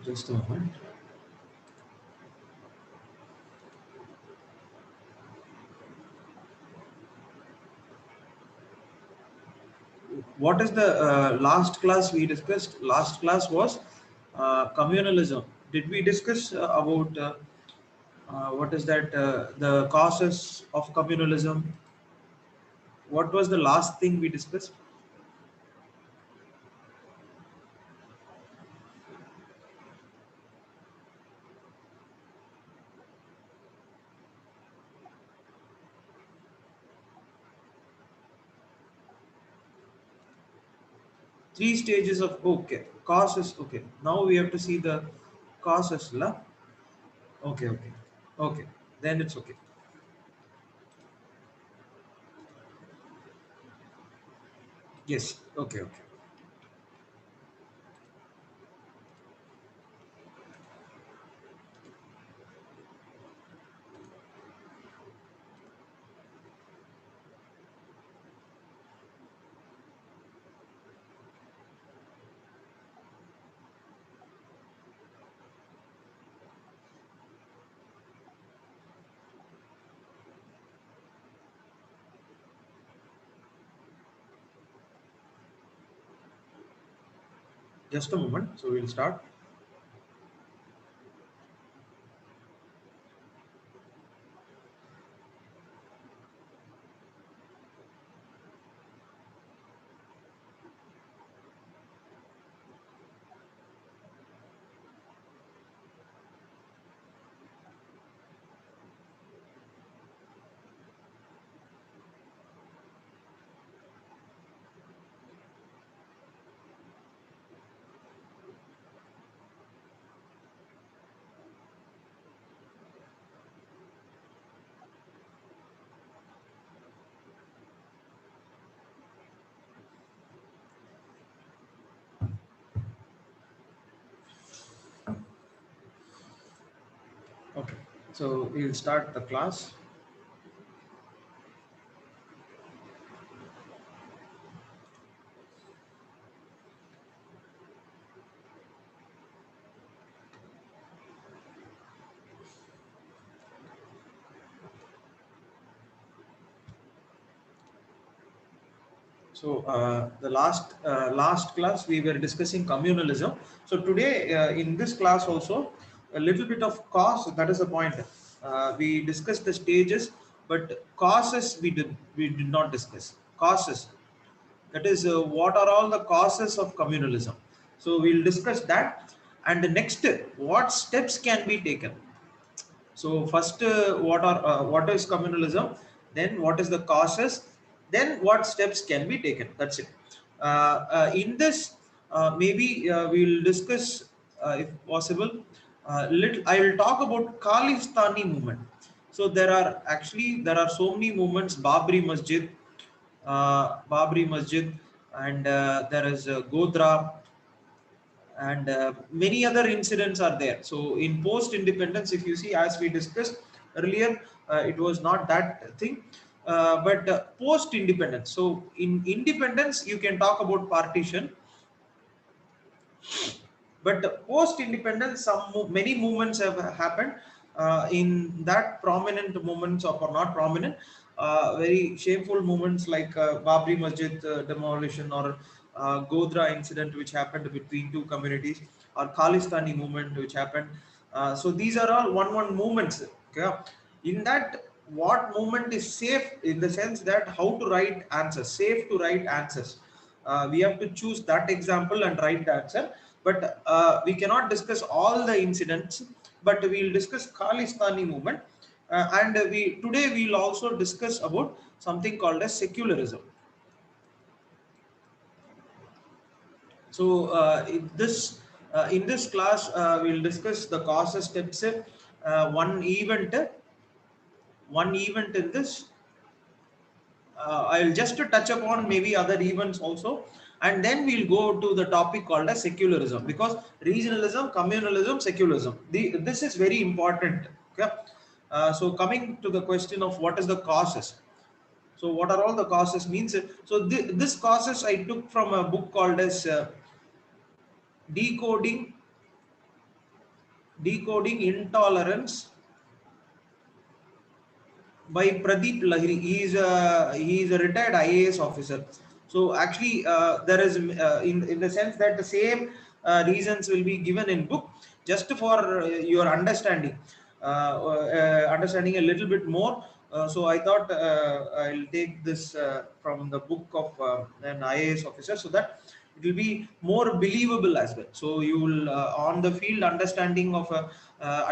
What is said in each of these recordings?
Just a moment. What is the last class we discussed? Last class was communalism. Did we discuss about what is that? The causes of communalism. What was the last thing we discussed? Three stages of okay causes. Okay, now we have to see the causes, la. Okay, okay, okay. Then it's okay. Yes. Okay, okay. Just a moment. So we'll start. Okay. So we'll start the class. So the last class we were discussing communalism. So today in this class also a little bit of cause. That is the point. We discussed the stages, but causes we did not discuss causes. That is what are all the causes of communalism. So we'll discuss that. And the next, what steps can be taken. So first, what is communalism? Then what is the causes? Then what steps can be taken? That's it. In this, maybe we'll discuss, if possible. Little, I will talk about Khalistani movement. So there are so many movements. Babri Masjid, and there is Godra, and many other incidents are there. So in post independence, if you see, as we discussed earlier, it was not that thing, but post independence. So in independence you can talk about partition, but post independence many movements have happened. In that, prominent movements or not prominent, very shameful movements like Babri Masjid demolition, or Godra incident which happened between two communities, or Khalistani movement which happened. So these are all one movements. Okay, in that, what movement is safe in the sense that how to write answers, safe to write answers. We have to choose that example and write the answer. But we cannot discuss all the incidents, but we will discuss Khalistani movement. And we today we will also discuss about something called as secularism. So in this class we will discuss the causes, steps, one event, in this. I'll just touch upon maybe other events also, and then we'll go to the topic called as secularism, because regionalism, communalism, secularism. This is very important. Okay. So coming to the question of what is the causes. So what are all the causes means? So this causes I took from a book called as Decoding Decoding Intolerance by Pradeep Lahiri. He is a retired IAS officer. So actually, there is in the sense that the same reasons will be given in book just for your understanding, understanding a little bit more. So I thought I'll take this from the book of an IAS officer, so that it will be more believable as well. So you will on the field understanding of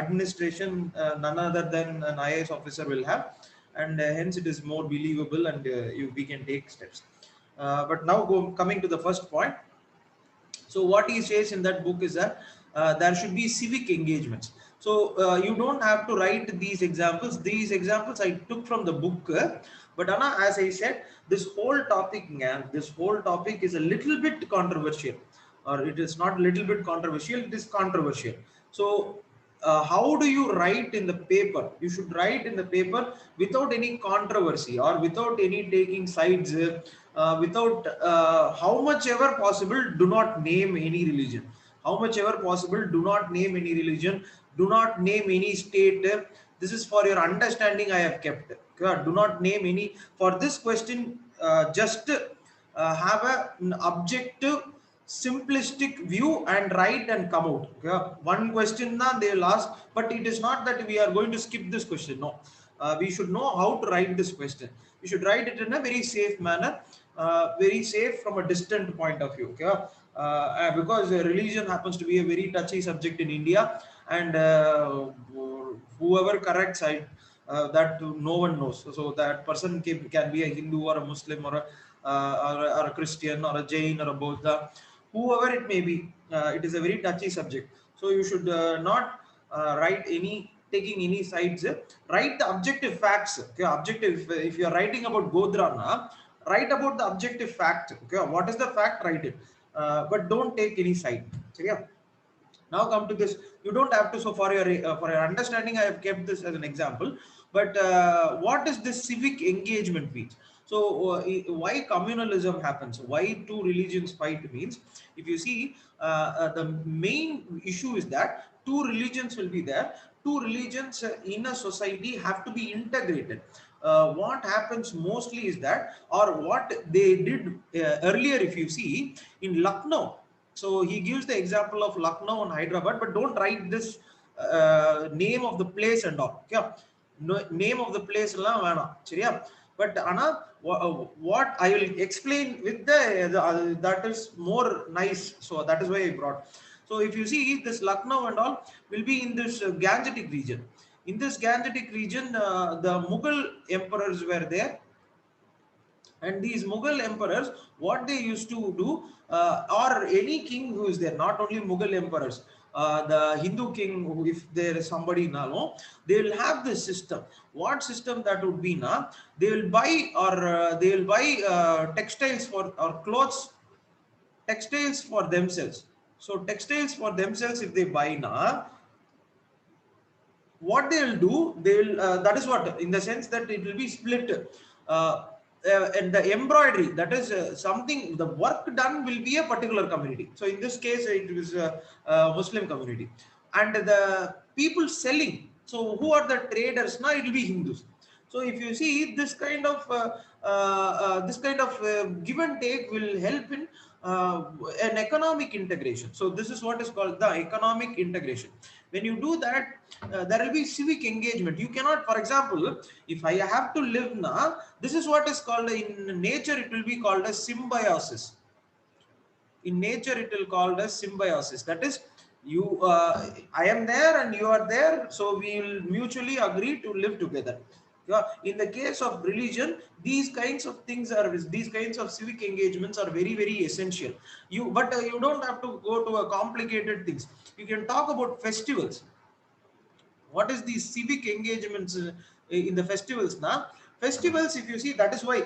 administration, none other than an IAS officer will have, and hence it is more believable, and we can take steps. But now coming to the first point. So what he says in that book is that there should be civic engagements. So you don't have to write these examples. These examples I took from the book, but Anna, as I said, this whole topic, this whole topic is a little bit controversial, or it is not a little bit controversial. It is controversial. So how do you write in the paper? You should write in the paper without any controversy or without any taking sides, without how much ever possible, do not name any religion. How much ever possible, do not name any religion. Do not name any state. This is for your understanding. I have kept. Do not name any. For this question, just have an objective, simplistic view and write and come out. Okay? One question they will ask, but it is not that we are going to skip this question. No, we should know how to write this question. We should write it in a very safe manner, very safe from a distant point of view. Okay? Because religion happens to be a very touchy subject in India, and whoever corrects that no one knows. So that person can be a Hindu or a Muslim or or a Christian or a Jain or a Buddha, whoever it may be. It is a very touchy subject. So you should not write any taking any sides. Write the objective facts. Okay, objective. If you are writing about Godrana, write about the objective fact. Okay, what is the fact? Write it, but don't take any side. So yeah. Now come to this. You don't have to. So for your understanding, I have kept this as an example. But what is this civic engagement means? So why communalism happens? Why two religions fight means? If you see, the main issue is that two religions will be there. Two religions in a society have to be integrated. What happens mostly is that, or what they did earlier, if you see in Lucknow. So he gives the example of Lucknow and Hyderabad, but don't write this name of the place and all. Okay? No, name of the place la vena. Seriya? But Anna, what I will explain with the that is more nice. So that is why I brought. So if you see this Lucknow and all will be in this Gangetic region. In this Gangetic region, the Mughal emperors were there, and these Mughal emperors, what they used to do, or any king who is there, not only Mughal emperors, the Hindu king, if there is somebody now, they will have this system. What system that would be now? They will buy, or they will buy textiles for, or clothes, textiles for themselves. So textiles for themselves, if they buy now, what they will do, they will that is what, in the sense that it will be split, and the embroidery, that is something, the work done will be a particular community. So in this case it was a Muslim community, and the people selling, so who are the traders now? It will be Hindus. So if you see this kind of give and take will help in an economic integration. So this is what is called the economic integration. When you do that, there will be civic engagement. You cannot, for example, if I have to live now, this is what is called in nature, it will be called as symbiosis. In nature it will called as symbiosis. That is, you I am there and you are there, so we will mutually agree to live together. Yeah. In the case of religion, these kinds of things are, these kinds of civic engagements are very very essential. But you don't have to go to a complicated things. You can talk about festivals. What is these civic engagements in the festivals now? Festivals, if you see, that is why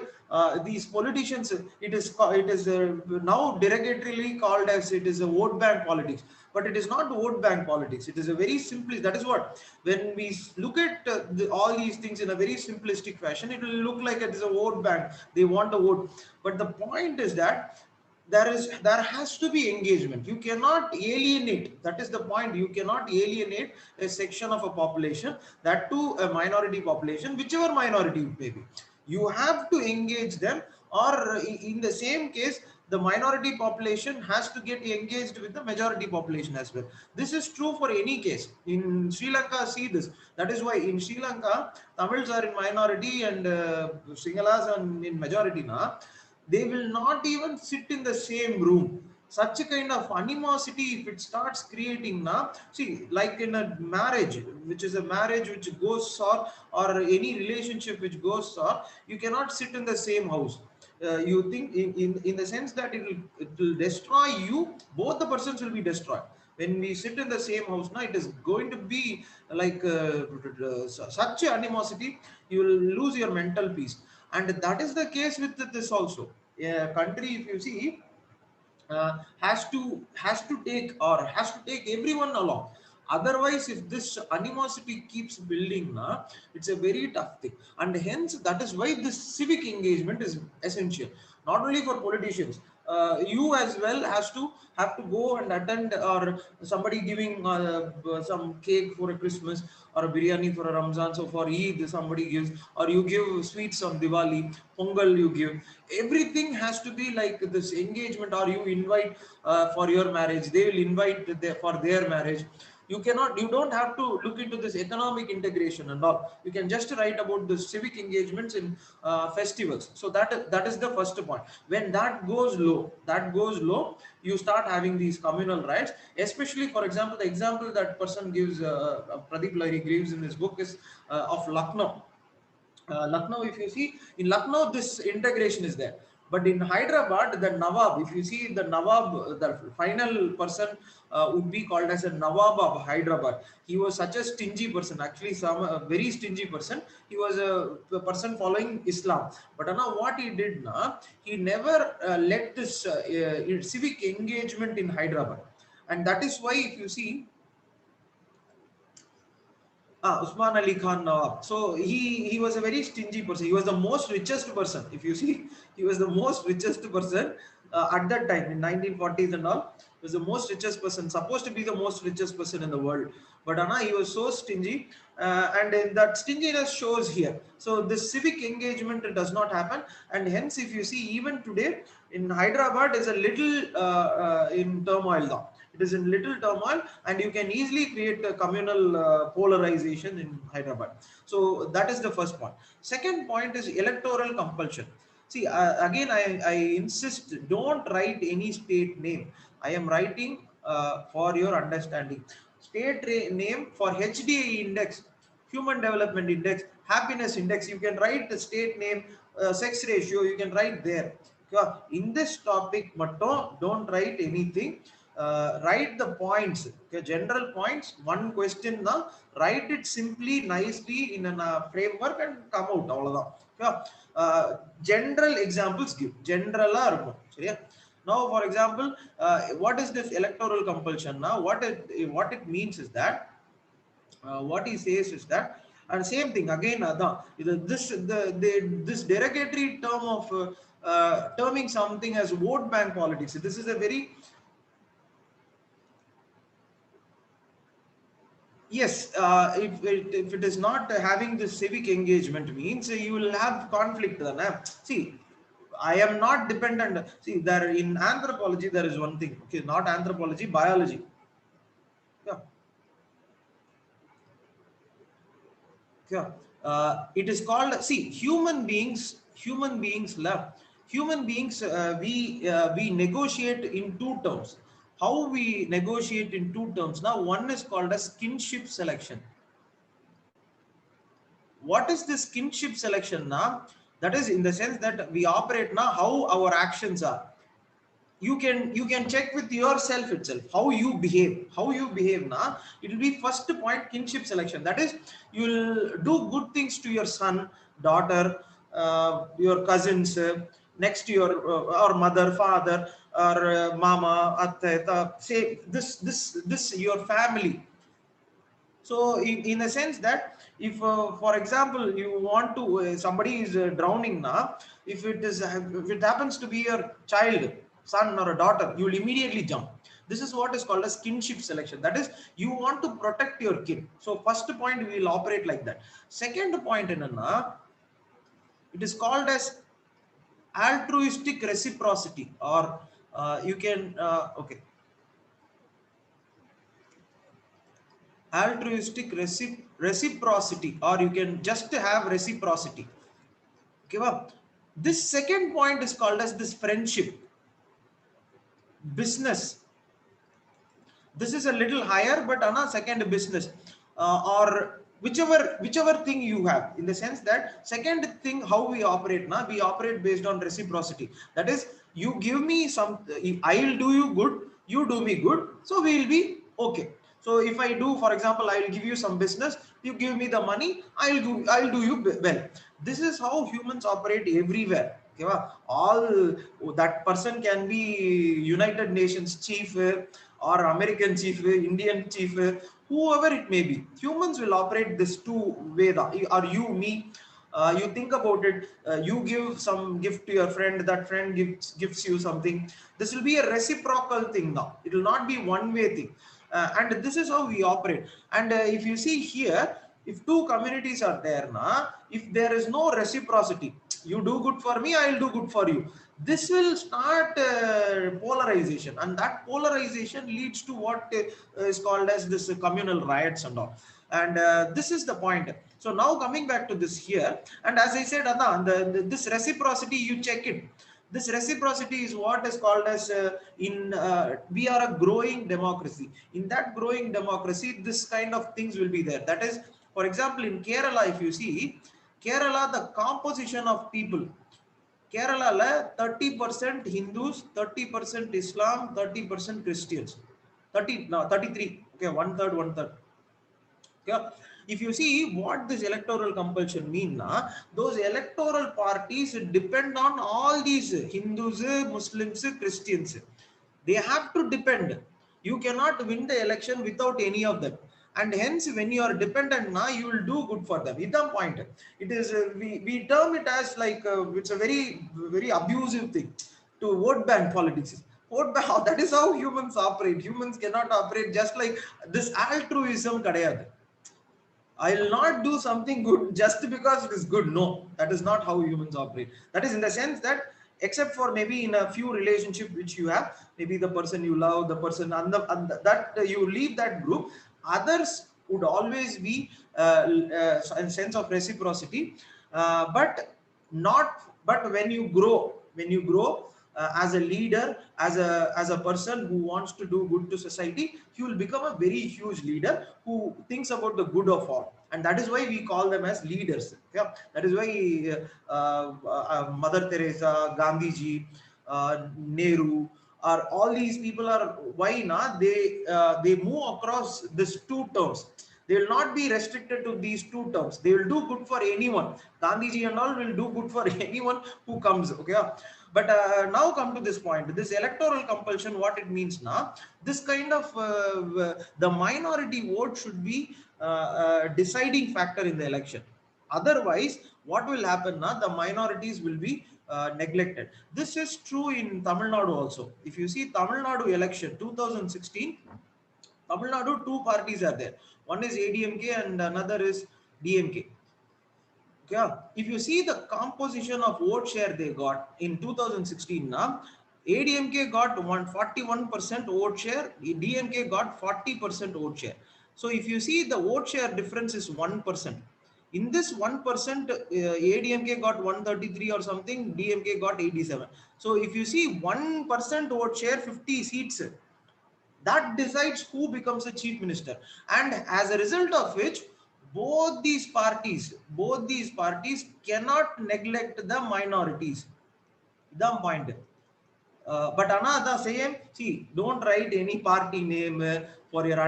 these politicians, it is now derogatorily called as, it is a vote bank politics, but it is not vote bank politics. It is a very simply, that is what, when we look at all these things in a very simplistic fashion, it will look like it is a vote bank. They want a vote, but the point is that there has to be engagement. You cannot alienate. That is the point. You cannot alienate a section of a population, that to a minority population, whichever minority it may be. You have to engage them, or in the same case, the minority population has to get engaged with the majority population as well. This is true for any case. In Sri Lanka, see this. That is why in Sri Lanka, Tamils are in minority and Singalas are in majority now. They will not even sit in the same room. Such a kind of animosity, if it starts creating now, see, like in a marriage, which is a marriage which goes sour, or any relationship which goes sour, you cannot sit in the same house. You think in the sense that it will destroy you, both the persons will be destroyed. When we sit in the same house now, it is going to be like such animosity, you will lose your mental peace. And that is the case with this also. A country, if you see, has to take, or has to take everyone along. Otherwise, if this animosity keeps building, it's a very tough thing. And hence, that is why this civic engagement is essential, not only for politicians. You as well have to go and attend, or somebody giving some cake for a Christmas, or a biryani for a Ramzan. So for Eid, somebody gives, or you give sweets on Diwali, Pongal you give. Everything has to be like this engagement, or you invite for your marriage, they will invite for their marriage. You don't have to look into this economic integration and all. You can just write about the civic engagements in festivals. So that is the first point. When that goes low, you start having these communal rights. Especially, for example, the example that person gives, Pradeep Lahiri gives in his book, is of Lucknow. Lucknow, if you see, in Lucknow, this integration is there. But in Hyderabad, the Nawab, if you see the Nawab, the final person would be called as a Nawab of Hyderabad. He was such a stingy person, actually, some very stingy person. He was a person following Islam. But now, what he did now, he never let this civic engagement in Hyderabad. And that is why, if you see, Usman Ali Khan Nawab. So he was a very stingy person. He was the most richest person. If you see, he was the most richest person at that time in 1940s and all. He was the most richest person, supposed to be the most richest person in the world. But Anna, he was so stingy, and that stinginess shows here. So this civic engagement does not happen, and hence, if you see, even today in Hyderabad is a little in turmoil now. It is in little turmoil, and you can easily create a communal polarization in Hyderabad. So that is the first point. Second point is electoral compulsion. See, again, I insist, don't write any state name. I am writing for your understanding. State name for HDI index, Human Development Index, Happiness Index. You can write the state name, sex ratio. You can write there. Okay. In this topic, but don't write anything. Write the points, okay, general points. One question now, write it simply, nicely in a framework, and come out. Okay. General examples give. General are seriya. Now, for example, what is this electoral compulsion? Now, what it means is that, what he says is that, and same thing again, this derogatory term of terming something as vote bank politics. This is a very, yes, if it is not having the civic engagement, means you will have conflict then. See, I am not dependent. See, there in anthropology there is one thing. Okay, not anthropology, biology. Yeah, yeah. It is called. See, Human beings love. Human beings. We negotiate in two terms. How we negotiate in two terms? Now, one is called as kinship selection. What is this kinship selection now? That is in the sense that we operate now, how our actions are. You can check with yourself itself, how you behave now. It will be first point, kinship selection. That is, you will do good things to your son, daughter, your cousins, next to your or mother, father, or mama, atte, say this your family. So in a sense that, if for example you want to somebody is drowning now, if it happens to be your child, son or a daughter, you will immediately jump. This is what is called as kinship selection. That is, you want to protect your kid. So first point, we will operate like that. Second point, it is called as altruistic reciprocity, or you can okay, altruistic reciprocity, or you can just have reciprocity. Okay, well, this second point is called as this friendship business. This is a little higher, but on a second business, or whichever thing you have, in the sense that second thing, how we operate now, we operate based on reciprocity. That is, you give me some, I'll do you good, you do me good, so we will be okay. So if I do, for example, I will give you some business, you give me the money, I'll do you well. This is how humans operate everywhere. Okay, all that person can be United Nations chief, or American chief, Indian chief, whoever it may be. Humans will operate this two way. Or you, me, you think about it. You give some gift to your friend. That friend gives you something. This will be a reciprocal thing now. It will not be one way thing. And this is how we operate. And if you see here, if two communities are there now, if there is no reciprocity, you do good for me, I will do good for you, this will start polarization, and that polarization leads to what is called as this communal riots and all. And this is the point. So now coming back to this here, and as I said, Anna, this reciprocity, you check it. This reciprocity is what is called as we are a growing democracy. In that growing democracy, this kind of things will be there. That is, for example, in Kerala, if you see Kerala, the composition of people, Kerala, 30% Hindus, 30% Islam, 30% Christians. 30, no, 33. Okay, one third, one third. Yeah. If you see what this electoral compulsion mean, those electoral parties depend on all these Hindus, Muslims, Christians. They have to depend. You cannot win the election without any of them. And hence, when you are dependent, you will do good for them. It's the point. It is we term it as like it's a very abusive thing to vote ban politics. Vote ban, that is how humans operate. Humans cannot operate just like this altruism. I'll not do something good just because it is good. No, that is not how humans operate. That is in the sense that, except for maybe in a few relationship which you have, maybe the person you love, the person that you leave that group, others would always be a sense of reciprocity, but not. But when you grow as a leader, as a person who wants to do good to society, he will become a very huge leader who thinks about the good of all. And that is why we call them as leaders. Yeah, that is why Mother Teresa, Gandhi ji, Nehru, are all these people are why not they move across these two terms. They will not be restricted to these two terms. They will do good for anyone. Gandhi ji and all will do good for anyone who comes. Okay, but now come to this point, this electoral compulsion, what it means now, this kind of the minority vote should be deciding factor in the election. Otherwise, what will happen now, the minorities will be neglected. This is true in Tamil Nadu also. If you see Tamil Nadu election 2016, Tamil Nadu, two parties are there. One is ADMK and another is DMK. Yeah, if you see the composition of vote share they got in 2016, now ADMK got 41% vote share, DMK got 40% vote share. So if you see the vote share difference is 1%. In this 1%, ADMK got 133 or something, DMK got 87. So if you see 1% vote share, 50 seats, that decides who becomes the chief minister. And as a result of which, both these parties cannot neglect the minorities. The point. But another same, see, don't write any party name for your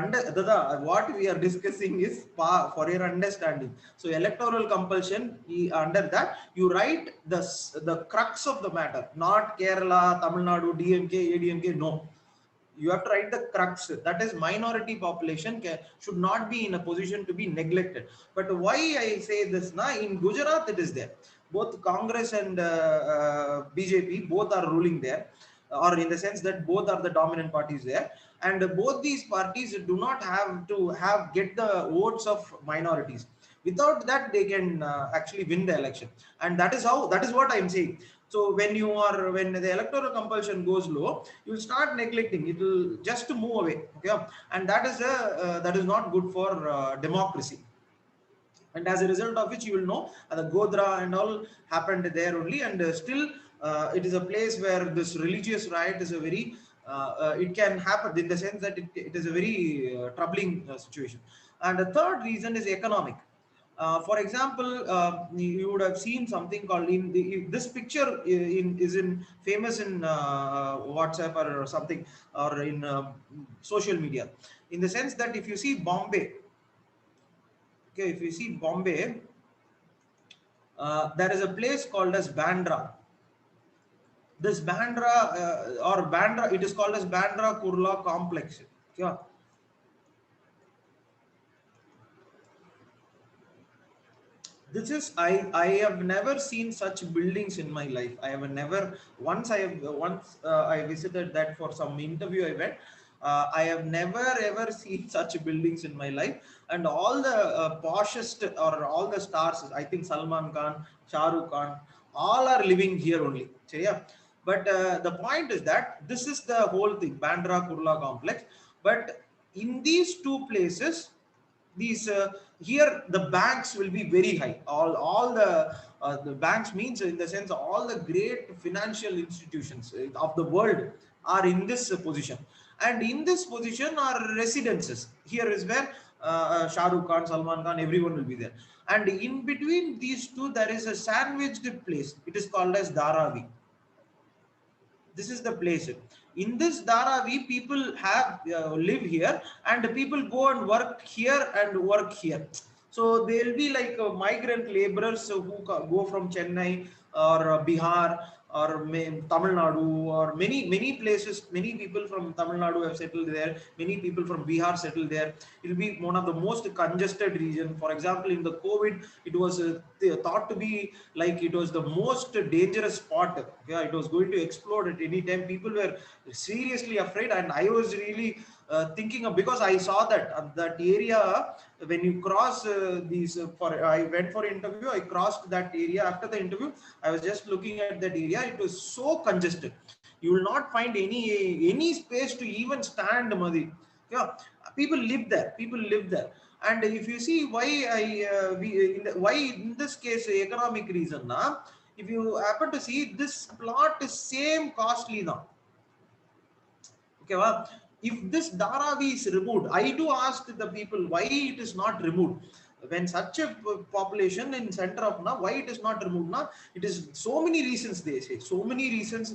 what we are discussing is for your understanding. So electoral compulsion, under that you write the crux of the matter, not Kerala, Tamil Nadu, DMK, ADMK. No, you have to write the crux, that is minority population should not be in a position to be neglected. But why I say this now, in Gujarat it is there, both Congress and BJP both are ruling there. or in the sense that both are the dominant parties there, and both these parties do not have to get the votes of minorities. Without that, they can actually win the election, and that is what I am saying. So when the electoral compulsion goes low, you will start neglecting, it will just move away. Okay, and that is not good for democracy. And as a result of which, you will know the Godhra and all happened there only, and still it is a place where this religious riot is a very it can happen, in the sense that it is a very troubling situation. And the third reason is economic. For example, you would have seen something called this picture is in famous in WhatsApp or something, or in social media, in the sense that if you see Bombay, okay, if you see Bombay, there is a place called as Bandra. This Bandra or Bandra, it is called as Bandra Kurla complex. Okay. This is I have never seen such buildings in my life. I have never once I visited that for some interview I went. I have never ever seen such buildings in my life, and all the poshest or all the stars, I think Salman Khan, Shah Rukh Khan, all are living here only. So yeah, but the point is that this is the whole thing, Bandra Kurla complex. But in these two places, these here the banks will be very high. All the banks means, in the sense, all the great financial institutions of the world are in this position, and in this position are residences. Here is where Shah Rukh Khan, Salman Khan, everyone will be there, and in between these two there is a sandwiched place. It is called as Dharavi. This is the place. In this Dharavi, people have live here, and people go and work here and work here. So they will be like migrant laborers who go from Chennai or Bihar or Tamil Nadu, or many places. Many people from Tamil Nadu have settled there. Many people from Bihar settled there. It will be one of the most congested region. For example, in the COVID, it was thought to be like it was the most dangerous spot. Yeah, it was going to explode at any time. People were seriously afraid, and I was really thinking of, because I saw that that area when you cross these for I went for interview, I crossed that area. After the interview, I was just looking at that area. It was so congested, you will not find any space to even stand, Madhi. Yeah, people live there. And if you see why why in this case economic reason now, if you happen to see, this plot is same costly now. Okay, well, if this Dharavi is removed, I do ask the people why it is not removed. When such a population in center of now, why it is not removed now? It is so many reasons, they say. So many reasons,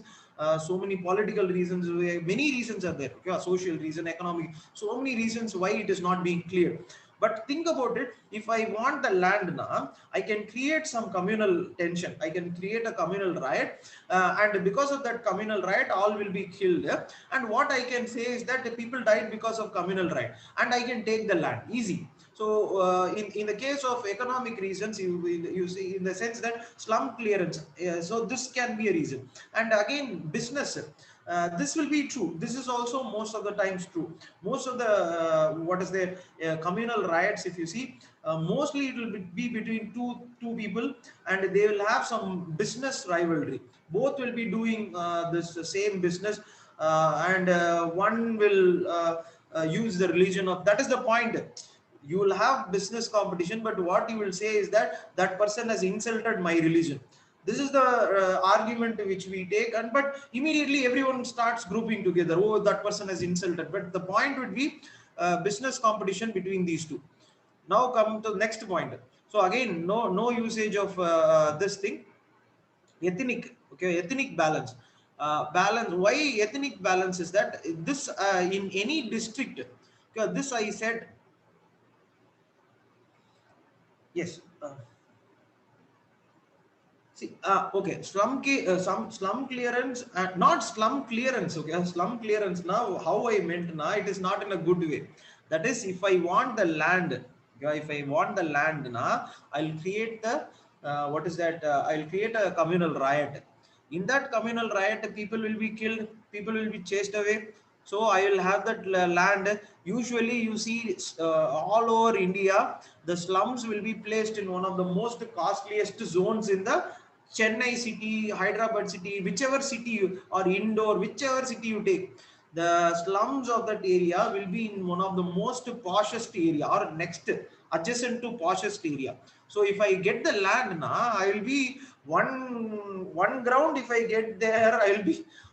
so many political reasons, many reasons are there. Okay, social reason, economic, so many reasons why it is not being cleared. But think about it. If I want the land now, I can create some communal tension. I can create a communal riot, and because of that communal riot, all will be killed. And what I can say is that the people died because of communal riot, and I can take the land easy. So in the case of economic reasons, you see, in the sense that slum clearance, so this can be a reason. And again, business, this will be true. This is also most of the times true. Most of the what is there communal riots, if you see, mostly it will be between two people, and they will have some business rivalry. Both will be doing this same business, and one will use the religion of, that is the point. You will have business competition, but what you will say is that that person has insulted my religion. This is the argument which we take, and but immediately everyone starts grouping together. Oh, that person has insulted. But the point would be business competition between these two. Now come to the next point. So again, no usage of this thing. Ethnic, okay, ethnic balance. Balance. Why ethnic balance is that this in any district. Okay, this I said. Yes. See, okay, some slum clearance, not slum clearance. Okay, slum clearance. Now, how I meant now, it is not in a good way. That is, if I want the land, okay, if I want the land now, I'll create the what is that? I'll create a communal riot. In that communal riot, people will be killed, people will be chased away. So I will have that land. Usually you see all over India, the slums will be placed in one of the most costliest zones in the Chennai city, Hyderabad city, whichever city you, or Indore, whichever city you take, the slums of that area will be in one of the most poshest area or next adjacent to poshest area. So if I get the land na, I will be one ground. If I get there,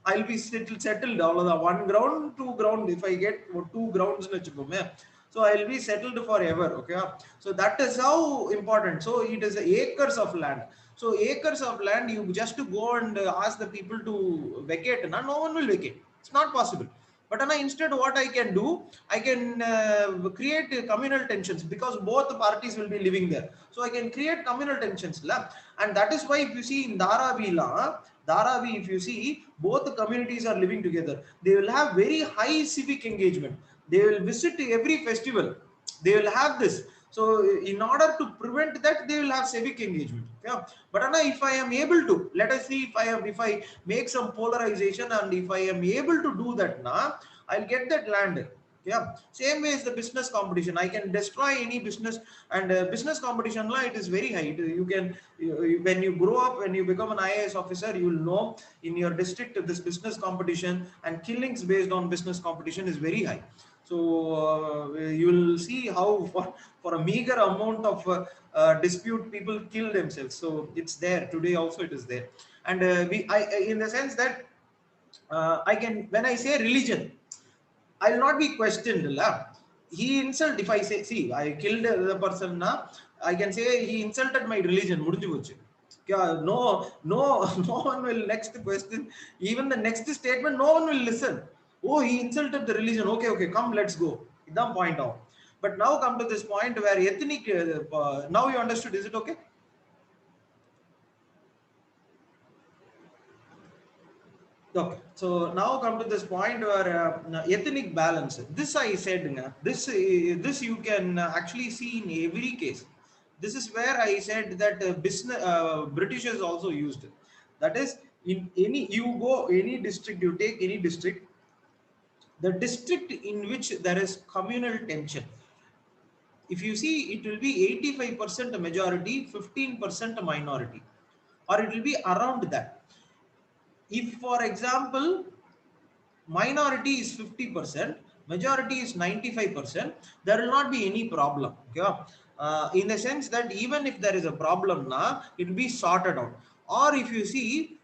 I'll be settled all of the one ground, two ground. If I get two grounds vechukome, so I'll be settled forever. Okay, so that is how important. So it is acres of land. So acres of land, you just to go and ask the people to vacate na, no one will vacate. It's not possible. But instead what I can do, I can create communal tensions, because both parties will be living there. So I can create communal tensions la. And that is why if you see in Dharavi, if you see, both the communities are living together. They will have very high civic engagement. They will visit every festival. They will have this. So in order to prevent that, they will have civic engagement. Yeah. But if I am able to, let us see, if I make some polarization, and if I am able to do that now, I'll get that land. Yeah. Same way as the business competition, I can destroy any business. And business competition la, it is very high. You can, when you grow up, when you become an IAS officer, you will know in your district this business competition and killings based on business competition is very high. So you will see how for a meager amount of dispute, people kill themselves. So it's there today also, it is there. And in the sense that I can, when I say religion, I will not be questioned la. He insult, if I say, see, I killed the person na, I can say he insulted my religion, mudinju pochu. No, no, no one will next question. Even the next statement, no one will listen. Oh, he insulted the religion. Okay, okay, come, let's go. Idam point out. But now come to this point where ethnic. Now you understood. Is it okay? Okay. So now come to this point where ethnic balance. This I said. This you can actually see in every case. This is where I said that business Britishers also used it. That is, in any, you go any district, you take any district, the district in which there is communal tension, if you see, it will be 85% majority, 15% minority, or it will be around that. If for example minority is 50%, majority is 95%, there will not be any problem. Okay? In the sense that even if there is a problem now, it will be sorted out. Or if you see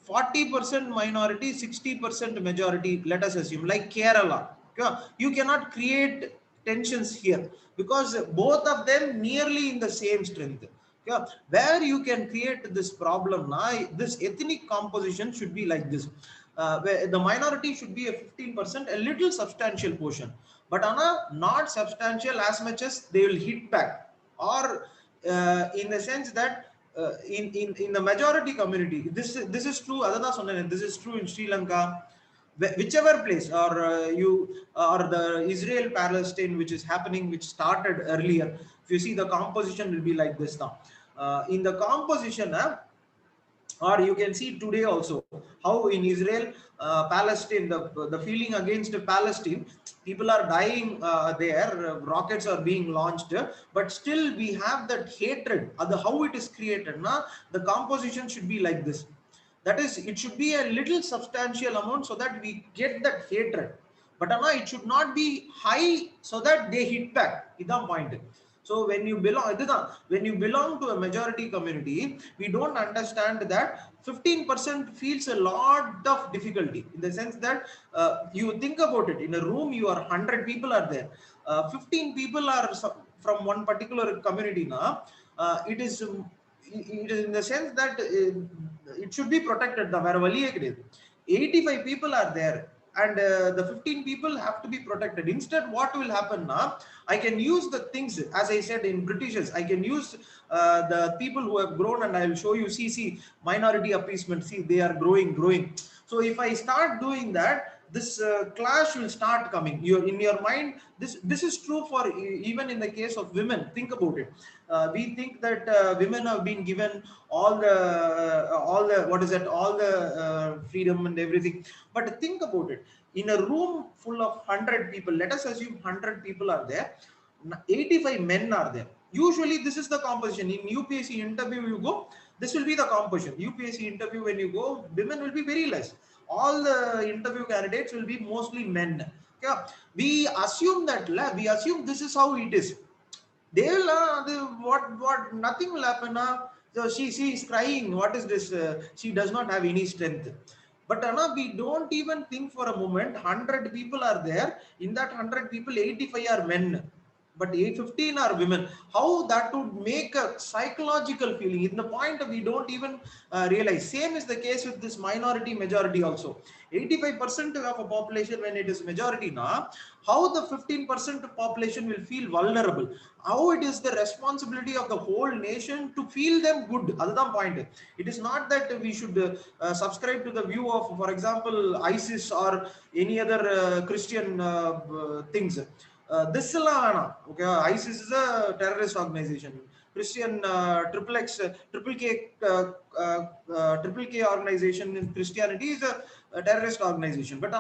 40% minority, 60% majority, let us assume, like Kerala. Okay? You cannot create tensions here, because both of them nearly in the same strength. Okay? Where you can create this problem now, this ethnic composition should be like this. Where the minority should be a 15%, a little substantial portion, but not substantial as much as they will hit back. Or in the sense that in the majority community, this is true. This is true in Sri Lanka, whichever place, or or the Israel Palestine, which is happening, which started earlier. If you see, the composition will be like this now. In the composition, or you can see today also how in Israel, Palestine, the feeling against Palestine, people are dying there, rockets are being launched, but still we have that hatred. How it is created now, the composition should be like this. That is, it should be a little substantial amount so that we get that hatred. But it should not be high so that they hit back. Idam point. So when you belong to a majority community, we don't understand that 15% feels a lot of difficulty, in the sense that you think about it. In a room, you are 100 people are there, 15 people are from one particular community now. It is in the sense that it should be protected. The 85 people are there, and the 15 people have to be protected. Instead, what will happen now, I can use the things, as I said, in Britishers, I can use the people who have grown, and I will show you. See, minority appeasement, see, they are growing. So if I start doing that, this clash will start coming. You in your mind, this is true for even in the case of women. Think about it. We think that women have been given all the what is that, all the freedom and everything. But think about it. In a room full of 100 people, let us assume 100 people are there, 85 men are there. Usually this is the composition. In UPSC interview you go, this will be the composition. UPSC interview, when you go, women will be very less. All the interview candidates will be mostly men. Yeah, we assume that, we assume this is how it is. They will what nothing will happen. So she is crying, what is this, she does not have any strength. But we don't even think for a moment. 100 people are there. In that 100 people, 85 are men, but 15 are women. How that would make a psychological feeling in the point we don't even realize. Same is the case with this minority majority also. 85% of a population, when it is majority now, how the 15% of population will feel vulnerable, how it is the responsibility of the whole nation to feel them good. That's point. It is not that we should subscribe to the view of, for example, ISIS or any other Christian things. This okay, ISIS is a terrorist organization. Christian triple K organization in Christianity is a terrorist organization. But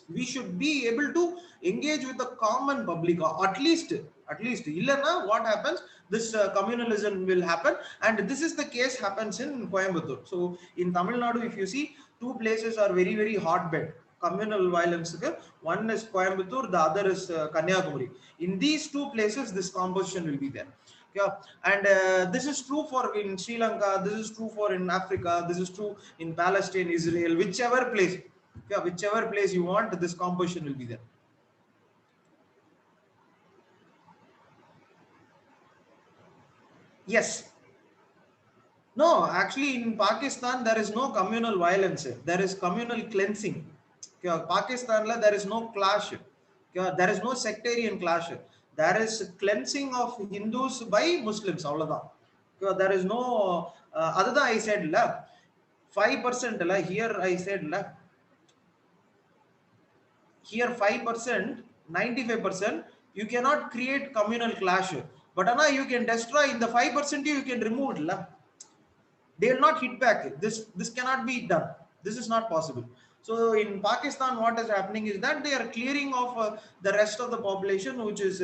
we should be able to engage with the common public, or at least illana what happens, this communalism will happen. And this is the case happens in Coimbatore. So in Tamil Nadu, if you see, two places are very very hotbed communal violence. One is Coimbatore, the other is Kanyakumari. In these two places this composition will be there. Yeah, and this is true for in Sri Lanka, this is true for in Africa, this is true in Palestine, Israel, whichever place. Yeah, whichever place you want, this composition will be there. Yes. No, actually in Pakistan there is no communal violence. There is communal cleansing. Pakistan there is no clash. There is no sectarian clash. There is cleansing of Hindus by Muslims. There is no other than I said 5% here I said here 5%, 95%, you cannot create communal clash. But you can destroy in the 5% you can remove it. They will not hit back. This cannot be done. This is not possible. So in Pakistan, what is happening is that they are clearing off the rest of the population, which is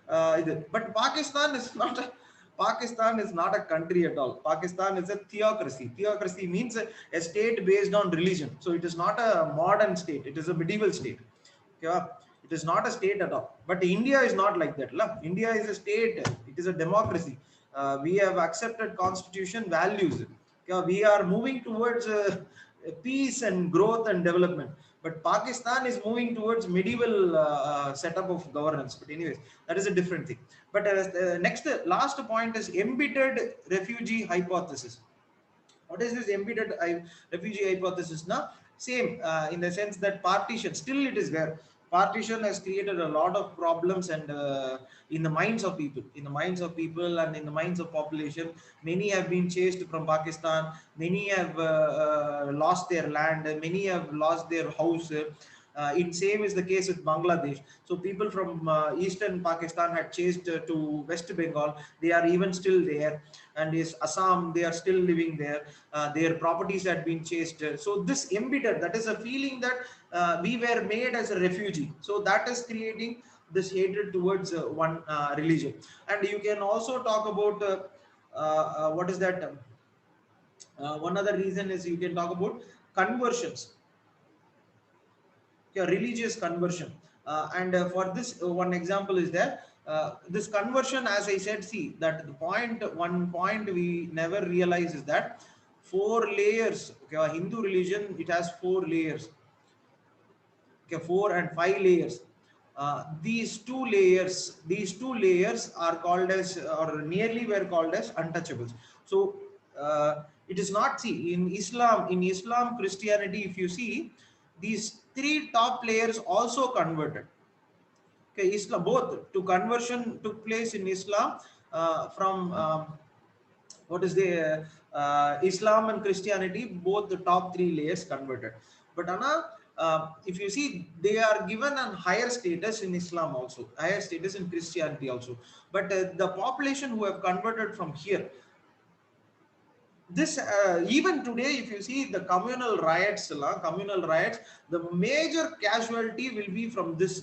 but Pakistan is not Pakistan is not a country at all. Pakistan is a theocracy. Theocracy means a state based on religion. So it is not a modern state. It is a medieval state. Yeah, it is not a state at all. But India is not like that. India is a state. It is a democracy. We have accepted constitution values. Yeah, we are moving towards peace and growth and development. But Pakistan is moving towards medieval setup of governance. But anyways, that is a different thing. But last point is embittered refugee hypothesis. What is this embedded refugee hypothesis now? Same in the sense that partition, still it is there. Partition has created a lot of problems, and in the minds of people, and in the minds of population, many have been chased from Pakistan. Many have lost their land. Many have lost their house. In same is the case with Bangladesh. So people from eastern Pakistan had chased to West Bengal. They are even still there, and is Assam. They are still living there. Their properties had been chased. So this embittered, that is a feeling that we were made as a refugee. So that is creating this hatred towards one religion. And you can also talk about what is that? One other reason is you can talk about conversions. Religious conversion. And for this, one example is there. This conversion, as I said, see that one point we never realize is that 4 layers. Okay, Hindu religion, it has 4 layers. Okay, 4 and 5 layers. These two layers are called as, or nearly were called as, untouchables. So it is not, see, in Islam, Christianity, if you see, these 3 top layers also converted. Okay, Islam, both to conversion took place in Islam from what is the Islam and Christianity, both the top 3 layers converted. But if you see, they are given a higher status in Islam also, higher status in Christianity also. But the population who have converted from here, this even today, if you see the communal riots, the major casualty will be from this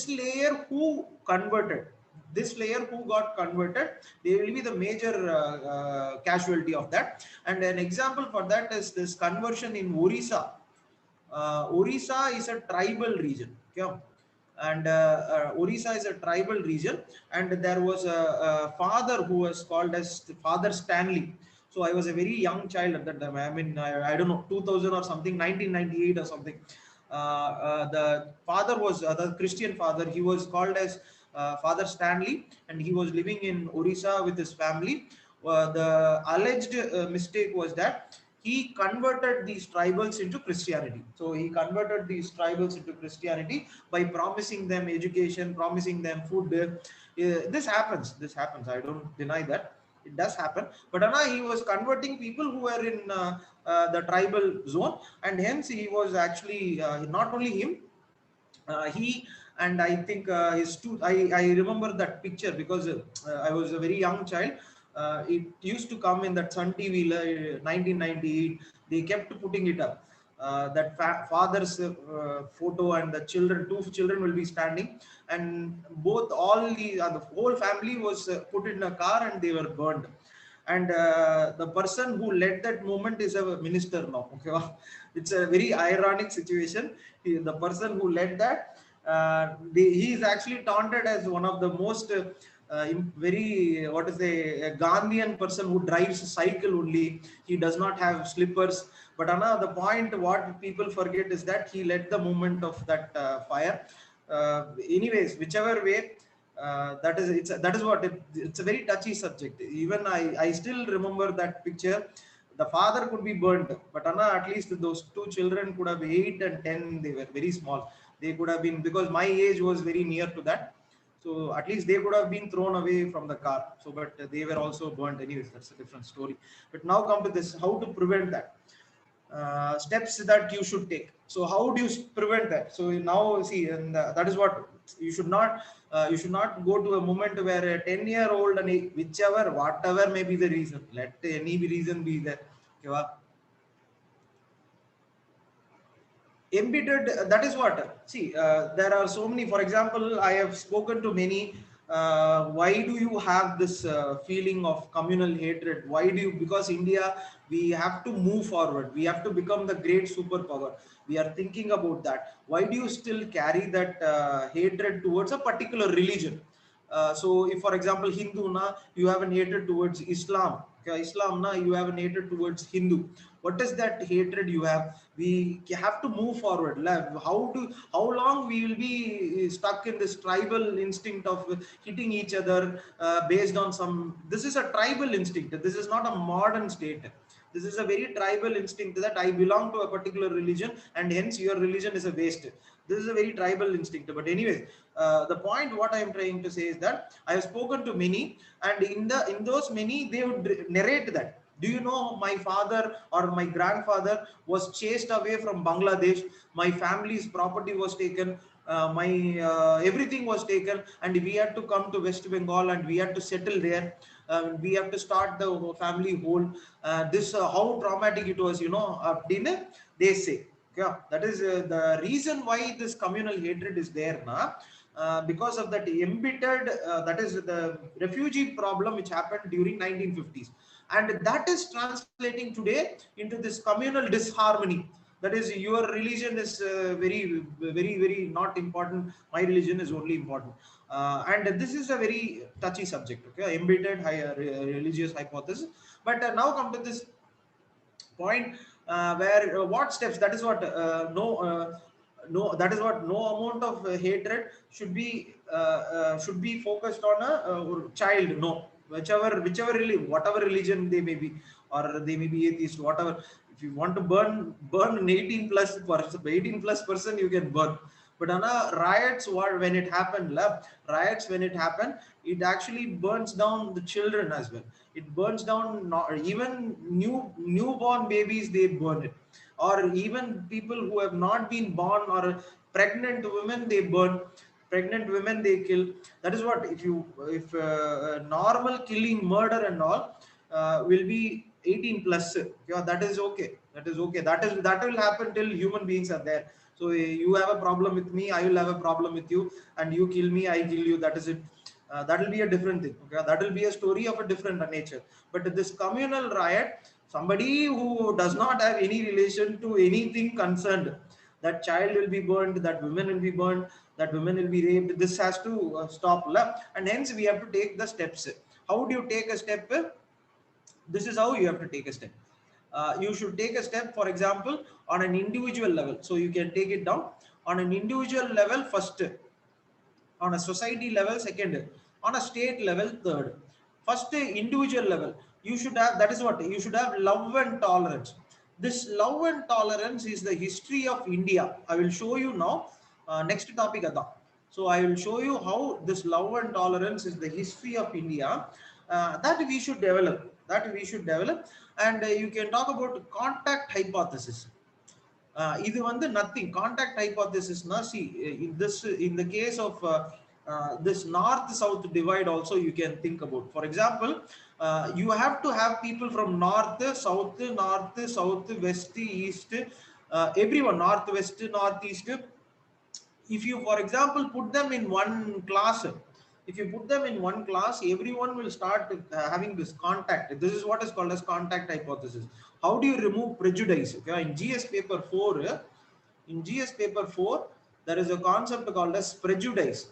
layer who converted, this layer who got converted, they will be the major casualty of that. And an example for that is this conversion in Orissa. Orissa is a tribal region, okay? And Orissa is a tribal region, and there was a father who was called as Father Stanley. So I was a very young child at that time. I mean, I don't know, 2000 or something, 1998 or something. The father was the Christian father. He was called as Father Stanley, and he was living in Orissa with his family. The alleged mistake was that he converted these tribals into Christianity. So he converted these tribals into Christianity by promising them education, promising them food. This happens. This happens. I don't deny that. It does happen. But Anna, he was converting people who were in the tribal zone, and hence he was actually not only him, he and I think his two. I remember that picture because I was a very young child. It used to come in that Sun TV 1998. They kept putting it up. That father's photo and the children, two children will be standing, and both all the whole family was put in a car and they were burned. And the person who led that movement is a minister now. Okay, it's a very ironic situation. The person who led that, he is actually taunted as one of the most very, what is a Gandhian person who drives a cycle only. He does not have slippers. But another point, what people forget is that he led the movement of that fire. Anyways, whichever way, that is what it's a very touchy subject. Even I still remember that picture. The father could be burned, but Anna, at least those two children could have 8 and 10. They were very small. They could have been, because my age was very near to that. So at least they could have been thrown away from the car. So, but they were also burned. Anyways, that's a different story. But now come to this: how to prevent that? Steps that you should take. So how do you prevent that? So now see, and that is what you should not go to a moment where a 10-year-old, and whichever, whatever may be the reason, let any reason be there. Okay, embittered, that is what, see, there are so many. For example, I have spoken to many. Why do you have this feeling of communal hatred? Why do you? Because India, we have to move forward, we have to become the great superpower. We are thinking about that. Why do you still carry that hatred towards a particular religion? So if, for example, Hindu na, you have an hatred towards Islam. Okay, Islam na, you have an hatred towards Hindu. What is that hatred you have? We have to move forward. How long we will be stuck in this tribal instinct of hitting each other based on some? This is a tribal instinct. This is not a modern state. This is a very tribal instinct that I belong to a particular religion and hence your religion is a waste. This is a very tribal instinct. But anyways, the point what I am trying to say is that I have spoken to many, and in those many, they would narrate that, do you know, my father or my grandfather was chased away from Bangladesh, my family's property was taken, my everything was taken, and we had to come to West Bengal and we had to settle there. We have to start the family whole. This how traumatic it was, they say. Yeah, that is the reason why this communal hatred is there now. Because of that embittered, that is the refugee problem which happened during 1950s, and that is translating today into this communal disharmony. That is, your religion is very not important, my religion is only important. And this is a very touchy subject, okay, embittered religious hypothesis. But now come to this point where what steps, that is what no that is what no amount of hatred should be focused on a child. No, whichever whatever religion they may be, or they may be atheist, whatever. If you want to burn an 18 plus person, you can burn. But riots, when it happened, riots when it happened, it actually burns down the children as well. It burns down, not even newborn babies, they burn it. or even people who have not been born, or pregnant women they burn, pregnant women they kill. That is what, if normal killing, murder and all will be 18 plus, yeah, that is okay, that is okay, that will happen till human beings are there. So you have a problem with me, I will have a problem with you, and you kill me, I kill you, that is it. That will be a different thing, okay, that will be a story of a different nature. But this communal riot, somebody who does not have any relation to anything concerned, that child will be burned, that women will be burned, that women will be raped, this has to stop. And hence we have to take the steps. How do you take a step? This is how you have to take a step. You should take a step, for example, on an individual level. So you can take it down on an individual level first, on a society level second, on a state level third. First, individual level, you should have, that is what, you should have love and tolerance. This love and tolerance is the history of India. I will show you now. Next topic adha. So I will show you how this love and tolerance is the history of India, that we should develop, and you can talk about contact hypothesis. இது வந்து nothing. Contact hypothesis na, see, in the case of this north south divide also you can think about. For example, you have to have people from north south west east, everyone, north west north east. If you, for example, put them in one class, if you put them in one class, everyone will start having this contact. This is what is called as contact hypothesis. How do you remove prejudice? Okay, in GS paper 4, there is a concept called as prejudice.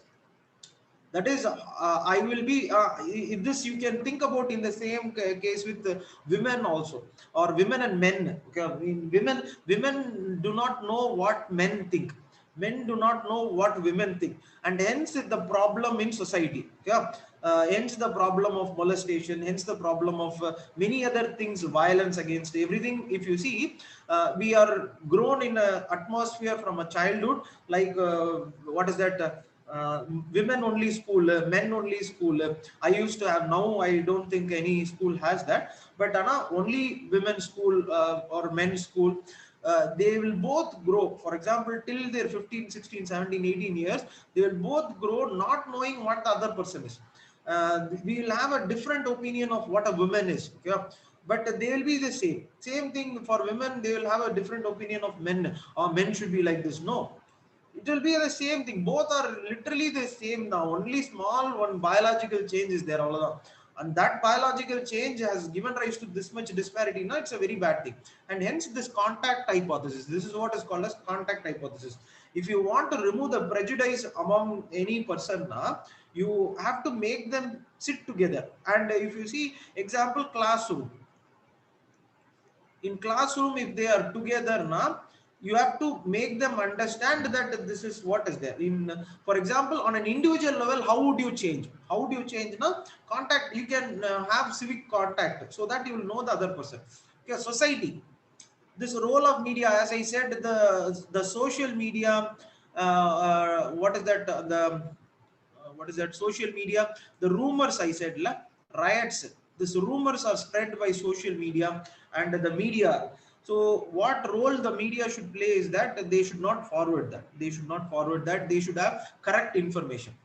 That is, I will be, this you can think about in the same case with women also, or women and men. Okay, I mean, women do not know what men think, men do not know what women think, and hence the problem in society. Yeah, hence the problem of molestation, hence the problem of many other things, violence against everything. If you see, we are grown in an atmosphere from a childhood, like what is that, women only school, men only school. I used to have, now I don't think any school has that, but only women's school or men's school. They will both grow, for example, till their 15 16 17 18 years, they will both grow not knowing what the other person is. We will have a different opinion of what a woman is, okay? But they will be the same thing for women. They will have a different opinion of men, or men should be like this. No, it will be the same thing. Both are literally the same. Now only small one biological change is there, all of them. And that biological change has given rise to this much disparity. Now it's a very bad thing. And hence this contact hypothesis, this is what is called as contact hypothesis. If you want to remove the prejudice among any person, you have to make them sit together. And if you see, example, classroom, in classroom, if they are together now, you have to make them understand that this is what is there. In, for example, on an individual level, how would you change, now? Contact, you can have civic contact, so that you will know the other person. Okay, society, this role of media, as I said, the social media, what is that, the what is that, social media, the rumors, I said la, riots, this rumors are spread by social media and the media. So what role the media should play is that they should not forward that, they should have correct information.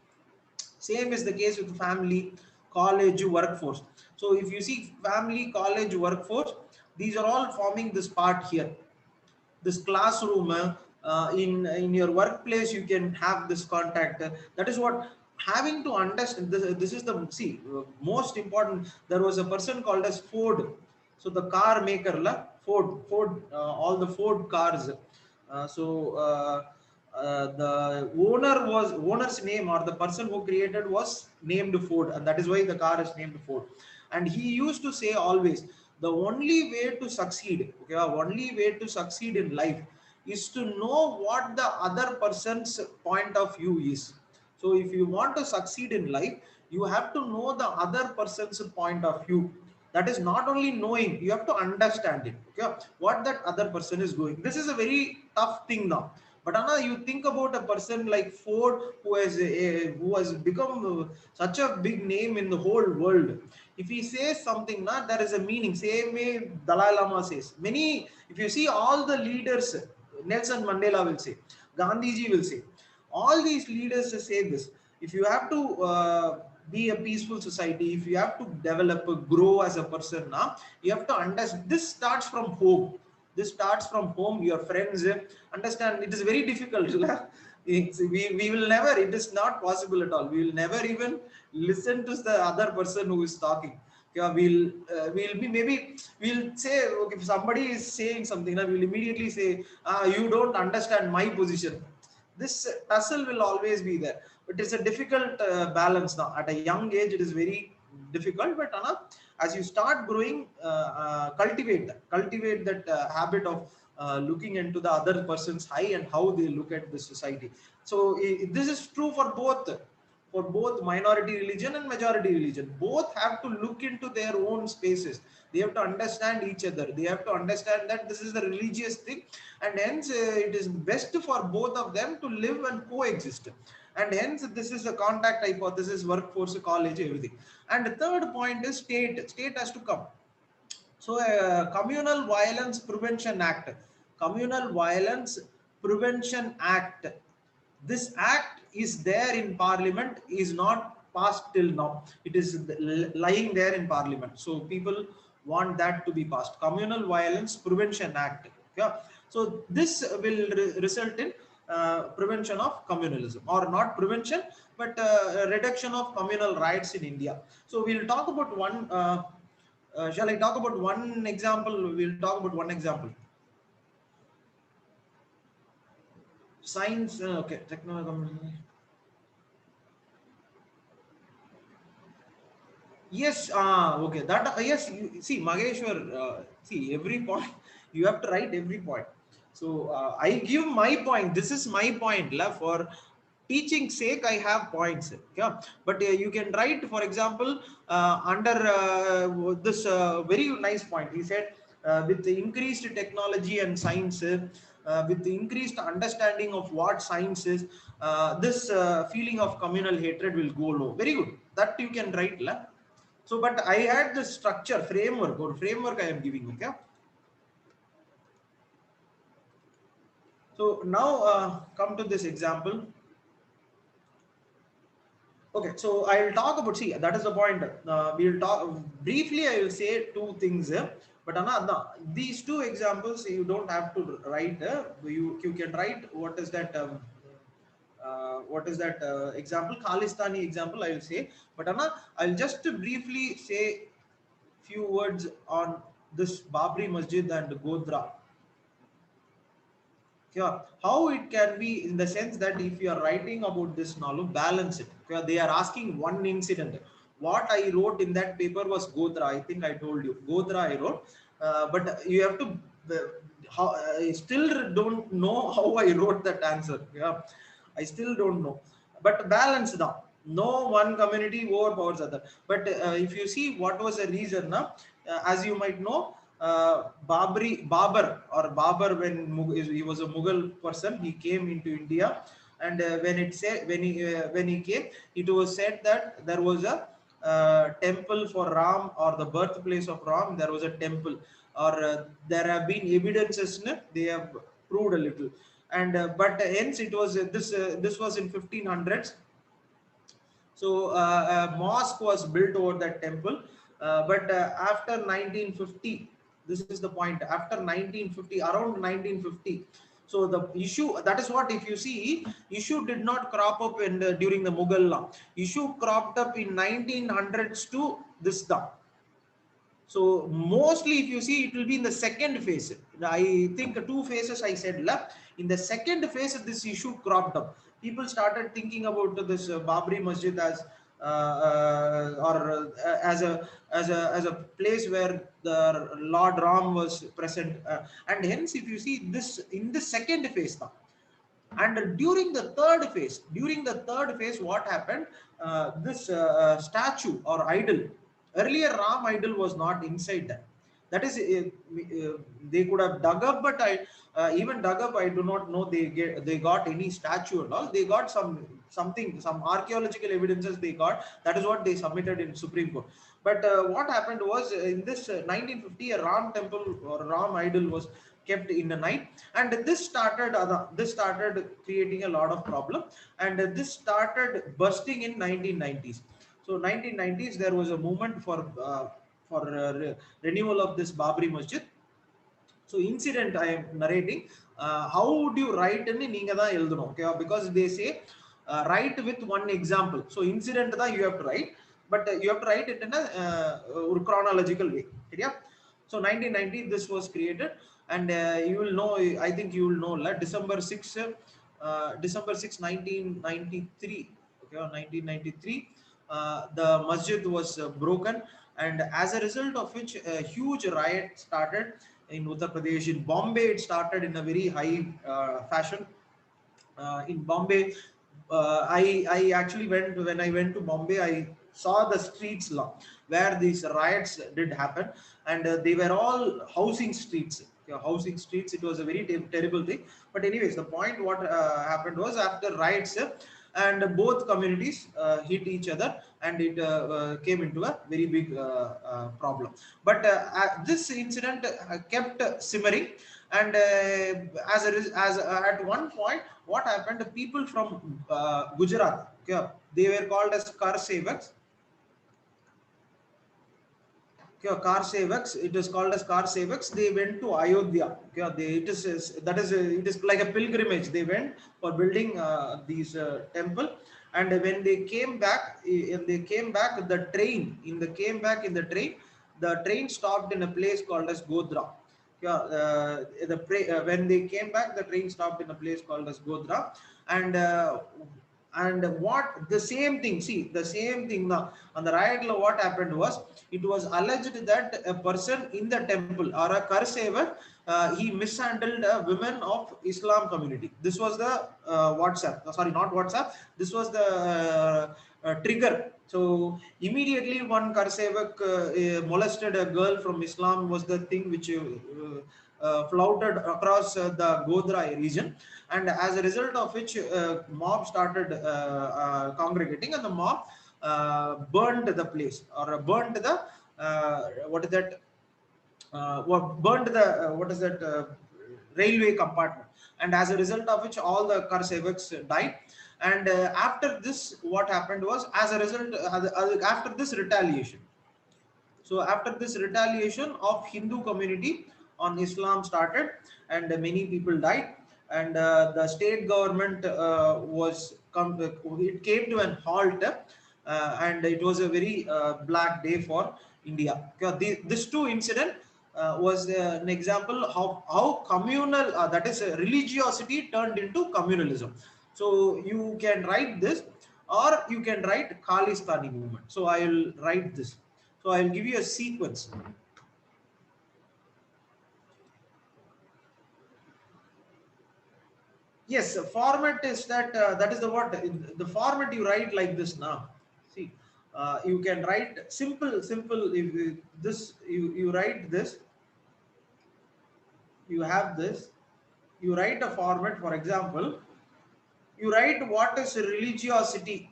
Same is the case with family, college, workforce. So if you see family, college, workforce, these are all forming this part here, this classroom. In your workplace you can have this contact. That is what, having to understand this is the, see, most important. There was a person called as Ford. So the car maker la, Ford, all the Ford cars. The owner's name, or the person who created, was named Ford, and that is why the car is named Ford. And he used to say always, the only way to succeed, okay, only way to succeed in life is to know what the other person's point of view is. So if you want to succeed in life, you have to know the other person's point of view. That is not only knowing, you have to understand it, okay, what that other person is going. This is a very tough thing now. But Anna, you think about a person like Ford, who has become such a big name in the whole world. If he says something, na, there is a meaning. Same way Dalai Lama says. Many, if you see all the leaders, Nelson Mandela will say, Gandhiji will say, all these leaders say this. If you have to be a peaceful society, if you have to develop, grow as a person, now you have to understand. This starts from home. This starts from home. Your friends understand. It is very difficult. We will never. It is not possible at all. We will never even listen to the other person who is talking. Yeah, we'll be, maybe we'll say, okay, if somebody is saying something, we'll immediately say, you don't understand my position. This tussle will always be there, but it's a difficult balance. Now at a young age it is very difficult, but as you start growing, cultivate that habit of looking into the other person's eye and how they look at the society. So this is true for both minority religion and majority religion. Both have to look into their own spaces. They have to understand each other. They have to understand that this is the religious thing, and hence it is best for both of them to live and coexist. And hence this is the contact hypothesis, workforce, college, everything. And the third point is state has to come. So Communal Violence Prevention Act, Communal Violence Prevention Act, this act is there in Parliament, is not passed till now. It is lying there in Parliament. So people want that to be passed. Communal Violence Prevention Act. Yeah. So this will result in prevention of communalism, or not prevention, but reduction of communal rights in India. So we'll talk about one. Shall I talk about one example? We'll talk about one example. Science. Okay. Technology. Yes, okay. That yes, you see, Mageshwar. See, every point you have to write every point. So I give my point. This is my point, la. For teaching sake, I have points. Yeah, but you can write, for example, under this very nice point. He said, with the increased technology and science. With the increased understanding of what science is, this feeling of communal hatred will go low. Very good. That you can write, la. So, but I had the structure, framework, or framework I am giving. Okay. So now come to this example. Okay, so I'll talk about, see, that is the point. We'll talk briefly. I will say two things here, but these two examples you don't have to write. You can write what is that. Example? Khalistani example. I will say, but I'll just briefly say few words on this Babri Masjid and Godhra. Yeah, how it can be, in the sense that if you are writing about this novel, balance it. Yeah, they are asking one incident. What I wrote in that paper was Godhra. I think I told you Godhra I wrote, but you have to. I still don't know how I wrote that answer. Yeah, I still don't know. But balance now. No one community overpowers other. But if you see what was the reason, now, as you might know, Babar, when he was a Mughal person, he came into India, and when he came, it was said that there was a temple for Ram, or the birthplace of Ram. There was a temple, or there have been evidences. They have proved a little, and but hence it was this was in 1500s. So a mosque was built over that temple, but after 1950, this is the point. After 1950, around 1950, so the issue, that is what, if you see, issue did not crop up in during the Mughal law. Issue cropped up in 1900s to this time. So mostly, if you see, it will be in the second phase. I think two phases I said left. In the second phase, this issue cropped up. People started thinking about this Babri Masjid as or as a place where the Lord Ram was present, and hence, if you see this in the second phase now, and during the third phase, what happened? This statue or idol. Earlier, Ram idol was not inside that. That is, they could have dug up, but I even dug up, I do not know they got any statue and all. They got some archaeological evidences they got. That is what they submitted in Supreme Court. But what happened was, in this 1950, a Ram temple or Ram idol was kept in the night, and this started creating a lot of problem, and this started bursting in 1990s. So 1990s, there was a movement for renewal of this Babri Masjid. So incident I am narrating. How would you write in நீங்க தான் எழுதணும், okay? Because they say write with one example. So incident that you have to write, but you have to write it in a chronological way. Yeah. So 1990 this was created, and you will know, I think you will know, December 6, December 6, 1993. Okay, 1993, the masjid was broken, and as a result of which a huge riot started in Uttar Pradesh. In Bombay, it started in a very high fashion. In Bombay, I actually went when I went to Bombay. I saw the streets where these riots did happen, and they were all housing streets. Housing streets. It was a very terrible thing. But anyways, the point what happened was, after riots, and both communities hit each other, and it came into a very big problem. But this incident kept simmering, and at one point, what happened, the people from Gujarat, okay, they were called as Kar Sevaks. Okay, Kar Sevaks, it is called as Kar Sevaks. They went to Ayodhya. Okay, it is like a pilgrimage. They went for building these temple, and when they came back, the train stopped in a place called as Godhra. Yeah, when they came back, the train stopped in a place called as Godhra, and what the same thing, see, the same thing now on the riot law. What happened was, it was alleged that a person in the temple, or a Karsevar, he mishandled women of Islam community. This was the sorry, not WhatsApp, this was the trigger. So immediately one Karsevak molested a girl from Islam, was the thing which flouted across the Godhra region, and as a result of which mob started congregating, and the mob burned the place, or burned the what is that burned the what is that railway compartment, and as a result of which all the Karsevaks died. And after this, what happened was, as a result, after this retaliation, so after this retaliation of Hindu community on Islam started, and many people died, and the state government it came to an halt, and it was a very black day for India. This two incident was an example how communal, that is, religiosity turned into communalism. So you can write this, or you can write Khalistani movement. So I will write this. So I'll give you a sequence. Yes, format is that that is the what the format you write like this now. See, you can write simple. If this you write this, you have this. You write a format. For example, you write what is religiosity.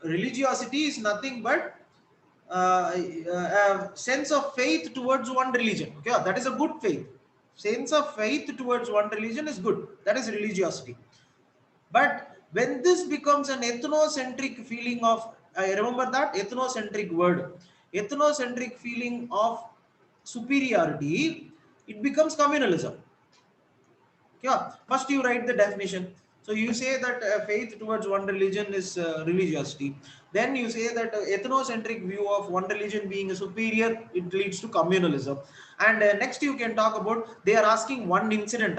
Religiosity is nothing but sense of faith towards one religion. Okay, that is a good faith. Sense of faith towards one religion is good. That is religiosity. But when this becomes an ethnocentric feeling of, I remember that ethnocentric word, ethnocentric feeling of superiority, it becomes communalism. Yeah, first you write the definition. So you say that faith towards one religion is religiosity. Then you say that ethnocentric view of one religion being a superior, it leads to communalism. And next you can talk about, they are asking one incident.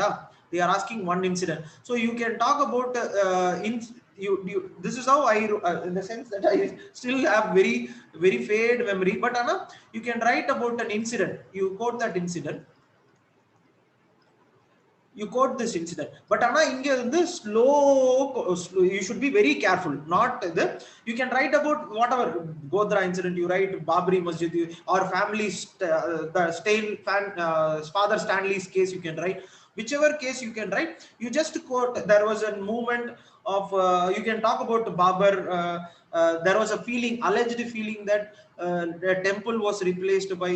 They are asking one incident. So you can talk about this is how I in the sense that I still have very fade memory, but Anna, you can write about an incident. You quote that incident. you quote this incident, but ana inge வந்து slow, you should be very careful not the, you can write about whatever Godhra incident, you write Babri Masjid, or family the father Stanley's case, you can write whichever case you can write. You just quote there was a movement of you can talk about Babar, there was a feeling, alleged feeling that the temple was replaced by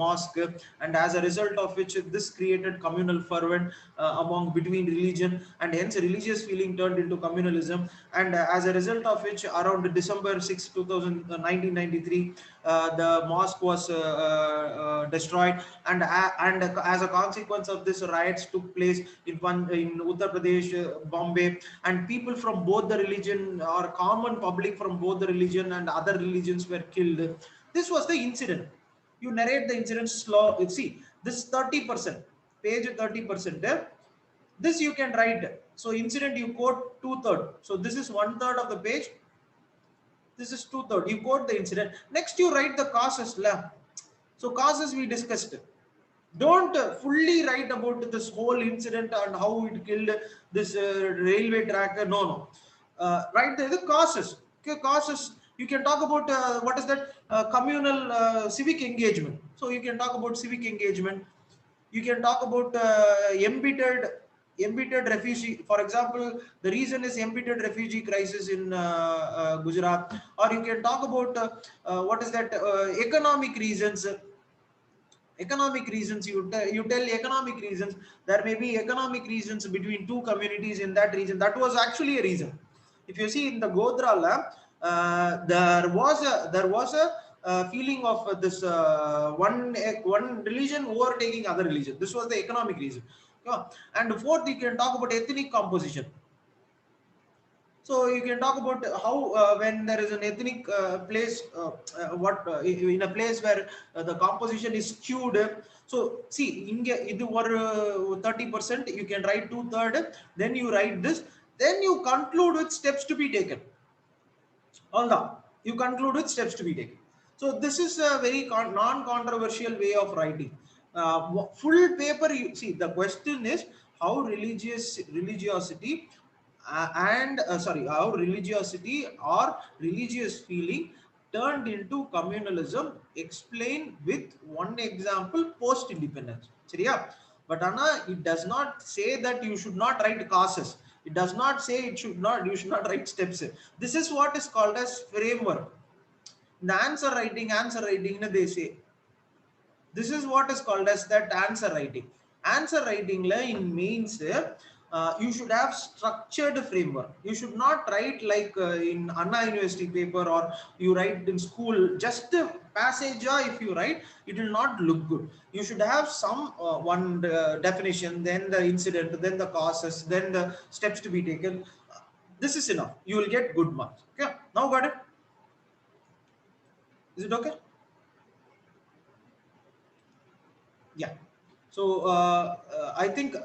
mosque, and as a result of which this created communal fervor among between religion, and hence religious feeling turned into communalism, and as a result of which around December 6 1993 the mosque was destroyed, and as a consequence of this, riots took place in Uttar Pradesh, Bombay, and people from both the religion, or common public from both the religion and other religions, were killed. This was the incident. You narrate the incident slow. You see this 30%, page 30%, this you can write. So incident you quote 2/3, so this is 1/3 of the page, this is 2/3, you quote the incident. Next you write the causes. So causes we discussed. Don't fully write about this whole incident and how it killed this railway track. No. Write the causes. Okay, causes. You can talk about what is that, communal civic engagement. So you can talk about civic engagement. You can talk about embittered refugee. For example, the reason is embittered refugee crisis in Gujarat. Or you can talk about what is that, economic reasons. Economic reasons, you tell economic reasons. There may be economic reasons between two communities in that region. That was actually a reason. If you see in the Godhra lab, there was a feeling of this one religion overtaking other religion. This was the economic reason. Yeah. And fourth, you can talk about ethnic composition. So you can talk about how when there is an ethnic place, in a place where the composition is skewed. So see, idu or 30%, you can write 2/3. Then you write this. Then you conclude with steps to be taken. All that you conclude with steps to be taken. So this is a very non-controversial way of writing. Full paper. You see, the question is how religiosity how religiosity or religious feeling turned into communalism. Explain with one example post independence. But Anna, it does not say that you should not write causes. It does not say you should not write steps. This is what is called as framework. In the answer writing, they say this is what is called as that answer writing. Answer writing in means you should have structured framework. You should not write like in Anna University paper, or you write in school just a passage. If you write, it will not look good. You should have some one definition, then the incident, then the causes, then the steps to be taken. This is enough. You will get good marks. Okay, now got it? Is it okay? Yeah. So I think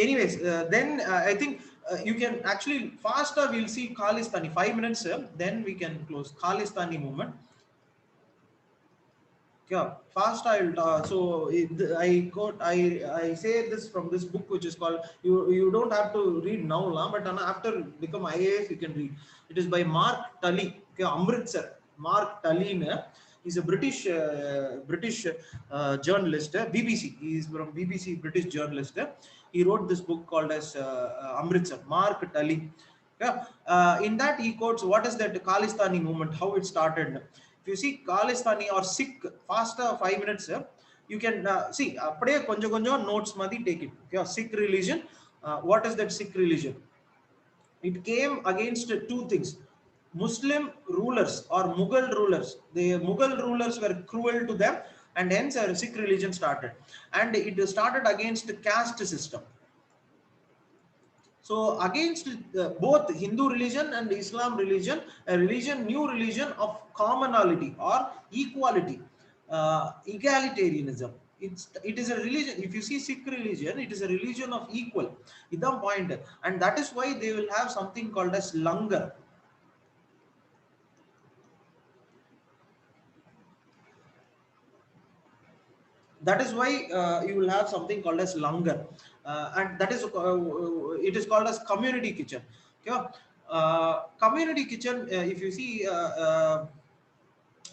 anyways, then I think you can actually faster. We'll see Khalistani 5 minutes, then we can close Khalistani movement. Yeah, fast I'll so I say this from this book, which is called, you don't have to read now but after become IAS you can read. It is by Mark Tully. Okay, Amritsar. Mark Tully is a British journalist, BBC. He is from BBC, British journalist. He wrote this book called as Amritsar. Mark Tully. Yeah. In that he quotes what is that Khalistani movement, how it started. If you see Khalistani or Sikh, faster 5 minutes, you can see konja konja notes madi take it. Okay, Sikh religion. What is that Sikh religion? It came against two things. Muslim rulers or Mughal rulers. The Mughal rulers were cruel to them, and hence a Sikh religion started. And it started against the caste system. So against both Hindu religion and Islam religion, new religion of commonality or equality, egalitarianism. It is a religion. If you see Sikh religion, it is a religion of equal. Idam point, and that is why they will have something called as langar. That is why you will have something called as langar, and that is it is called as community kitchen. Okay? Community kitchen, if you see,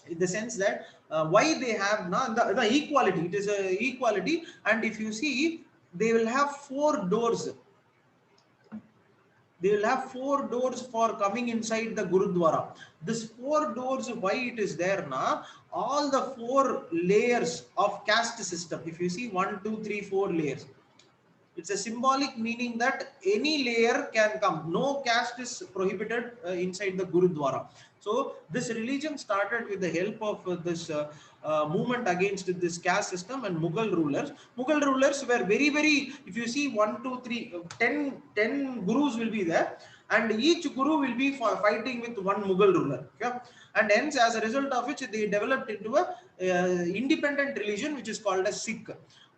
in the sense that why they have the equality, it is a equality, and if you see, they will have four doors. They will have four doors for coming inside the Gurudwara. This four doors, why it is there na, all the four layers of caste system, if you see, 1 2 3 4 layers, it's a symbolic meaning that any layer can come. No caste is prohibited inside the Gurudwara. So this religion started with the help of this movement against this caste system and Mughal rulers. Mughal rulers were very, very, if you see, 10 gurus will be there, and each guru will be fighting with one Mughal ruler. Okay? And hence, as a result of which, they developed into a independent religion which is called as Sikh.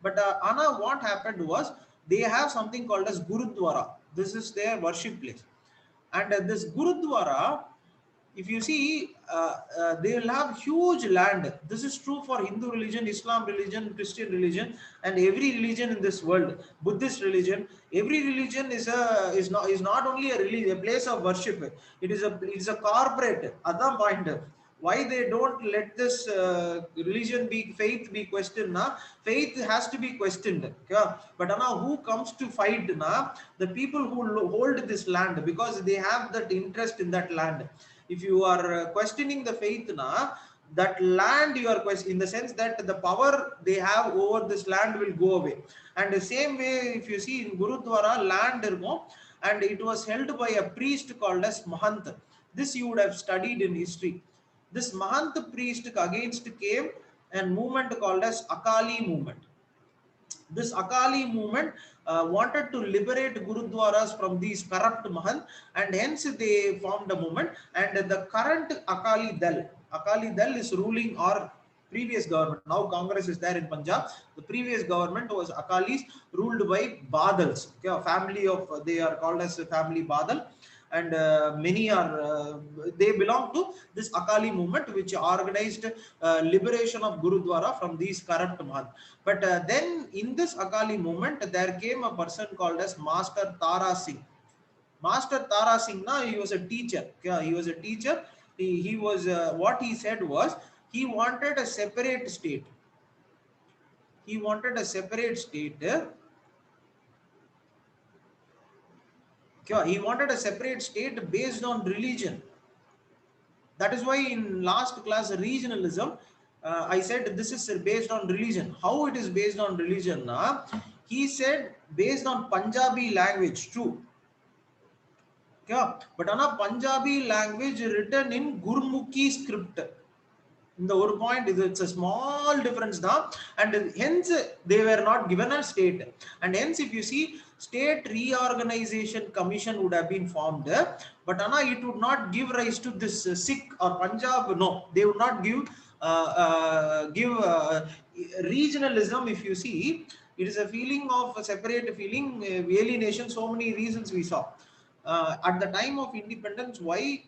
But Anna, what happened was, they have something called as Gurudwara. This is their worship place. And this Gurudwara, if you see, they will have huge land. This is true for Hindu religion, Islam religion, Christian religion, and every religion in this world. Buddhist religion, every religion is not only a religion, a place of worship. It is a corporate. Other point, why they don't let this religion be, faith be questioned na? Faith has to be questioned. Okay? But now who comes to fight na? The people who hold this land, because they have that interest in that land. If you are questioning the faith na, that land you are questioning, in the sense that the power they have over this land will go away. And the same way, if you see in Gurudwara, land irko, and it was held by a priest called as Mahant. This you would have studied in history. This Mahant priest against came and movement called as Akali movement. This Akali movement wanted to liberate Gurudwaras from these corrupt Mahant, and hence they formed a movement. And the current Akali Dal is ruling our previous government. Now Congress is there in Punjab. The previous government was Akalis, ruled by Badals. Okay, a family of, they are called as a family Badal, and many are they belong to this Akali movement, which organized liberation of Gurudwara from these corrupt Mahant. But then in this Akali movement, there came a person called as Master Tara Singh. Master Tara Singh, na, he was a teacher. Yeah, he was a teacher. He was, what he said was, he wanted a separate state. He wanted a separate state. He wanted a separate state based on religion. That is why in last class, regionalism, I said this is based on religion. How it is based on religion? He said based on Punjabi language, true. But on a Punjabi language written in Gurmukhi script. In the one point, it's a small difference now, and hence they were not given a state. And hence, if you see, State Reorganization Commission would have been formed, but Anna, it would not give rise to this Sikh or Punjab. No, they would not give regionalism. If you see, it is a feeling of a separate feeling, alienation. So many reasons we saw at the time of independence. Why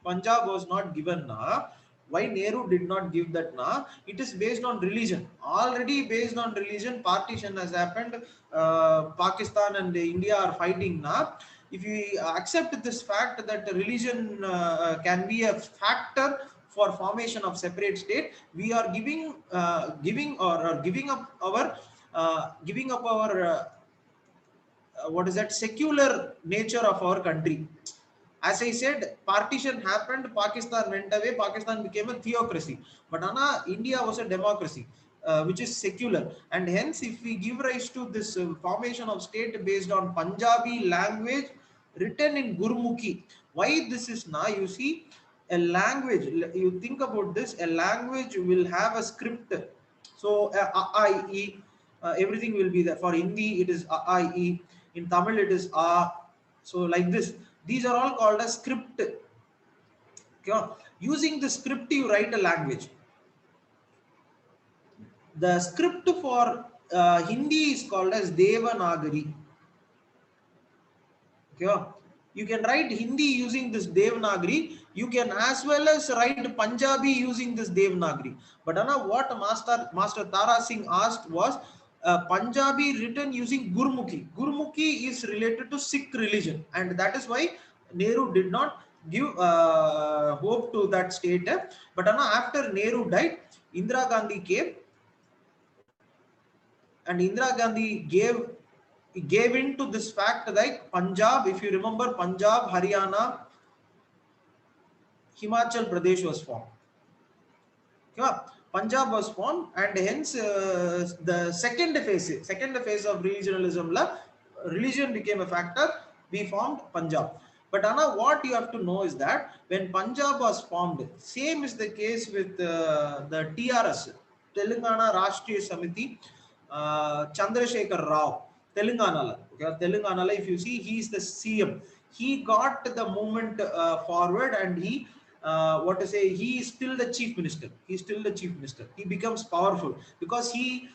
Punjab was not given na? Why Nehru did not give that na? It is based on religion. Already based on religion, partition has happened. Pakistan and India are fighting na. If we accept this fact that religion can be a factor for formation of separate state, we are giving giving up our what is that, secular nature of our country. As I said, partition happened, Pakistan went away, Pakistan became a theocracy. But Anna, India was a democracy, which is secular. And hence, if we give rise to this formation of state based on Punjabi language written in Gurmukhi, why this is now, you see, a language, you think about this, a language will have a script. So, I, E, everything will be there. For Hindi, it is I, E. In Tamil, it is A. So, like this. These are all called as script. Okay? Using the script, you write a language. The script for Hindi is called as Devanagari. Okay? You can write Hindi using this Devanagari. You can as well as write Punjabi using this Devanagari. But what Master Tara Singh asked was Punjabi written using Gurmukhi. Gurmukhi is related to Sikh religion, and that is why Nehru did not give hope to that state. But after Nehru died, Indira Gandhi came, and Indira Gandhi gave in to this fact like Punjab. If you remember, Punjab, Haryana, Himachal Pradesh was formed. Okay? Punjab was formed, and hence the second phase of regionalism, religion became a factor. We formed Punjab. But Anna, what you have to know is that when Punjab was formed, same is the case with the TRS, Telangana Rashtriya Samiti, Chandrasekhar Rao, Telangana. Okay? Telangana, if you see, he is the CM. He got the movement forward, and he what to say, he is still the chief minister. He becomes powerful because he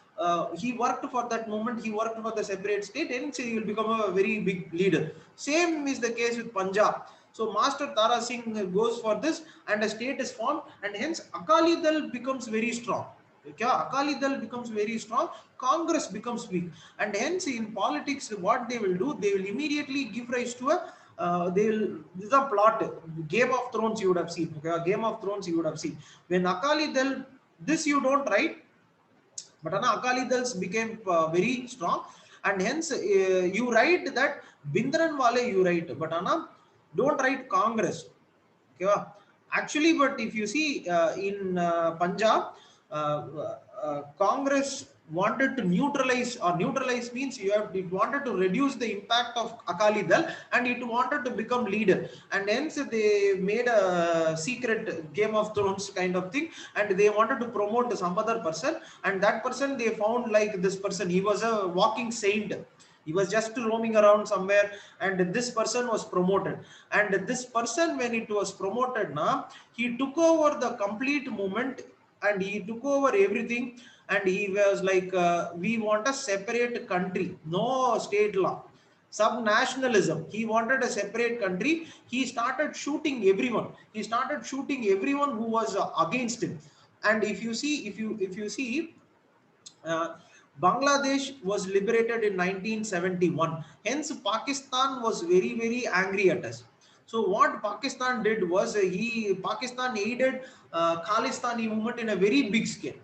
worked for that movement. He worked for the separate state, and so he will become a very big leader. Same is the case with Punjab. So Master Tara Singh goes for this, and a state is formed, and hence Akali Dal becomes very strong. Okay, Akali Dal becomes very strong, Congress becomes weak, and hence in politics what they will do, they will immediately give rise to a this is a plot. Game of Thrones you would have seen. Okay, Game of Thrones you would have seen. When Akali Dal, this you don't write, but Akali Dals became very strong, and hence you write that Bindranwale you write, but don't write Congress. Okay, actually, but if you see in Punjab, Congress wanted to neutralize, or neutralize means it wanted to reduce the impact of Akali Dal, and it wanted to become leader, and hence they made a secret Game of Thrones kind of thing, and they wanted to promote some other person, and that person they found like this person, he was a walking saint. He was just roaming around somewhere, and this person was promoted. And this person, when it was promoted, now he took over the complete movement, and he took over everything. And he was like, we want a separate country, no state law, sub-nationalism. He wanted a separate country. He started shooting everyone. Who was against him. And if you see, Bangladesh was liberated in 1971. Hence, Pakistan was very, very angry at us. So what Pakistan did was Pakistan aided Khalistani movement in a very big scale,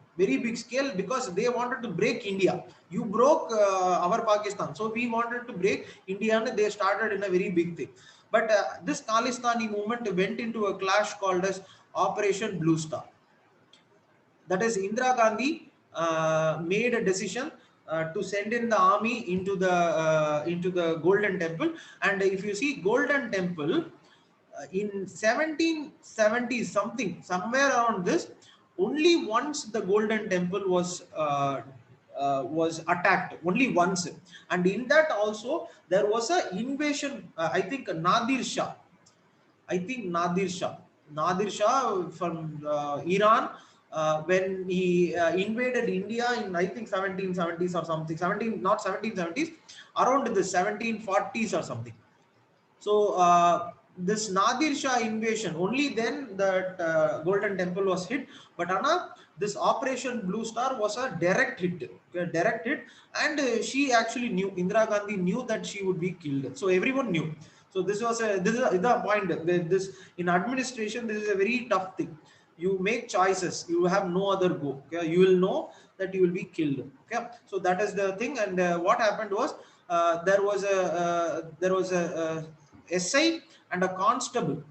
because they wanted to break India. You broke our Pakistan, so we wanted to break India, and they started in a very big thing. But this Khalistani movement went into a clash called as Operation Blue Star. That is, Indira Gandhi made a decision to send in the army into the Golden Temple. And if you see Golden Temple in 1770 something, somewhere around this, only once the Golden Temple was attacked, only once, and in that also there was a invasion. I think Nadir Shah. Nadir Shah from Iran, when he invaded India in, I think, 1770s or something, not 1770s, around the 1740s or something. So this Nadir Shah invasion, only then that Golden Temple was hit. But this Operation Blue Star was a direct hit, and she actually knew, Indira Gandhi knew that she would be killed. So everyone knew. So this is the point. This in administration, this is a very tough thing. You make choices, you have no other go. Okay? You will know that you will be killed. Okay, so that is the thing. And what happened was there was a SI and a constable.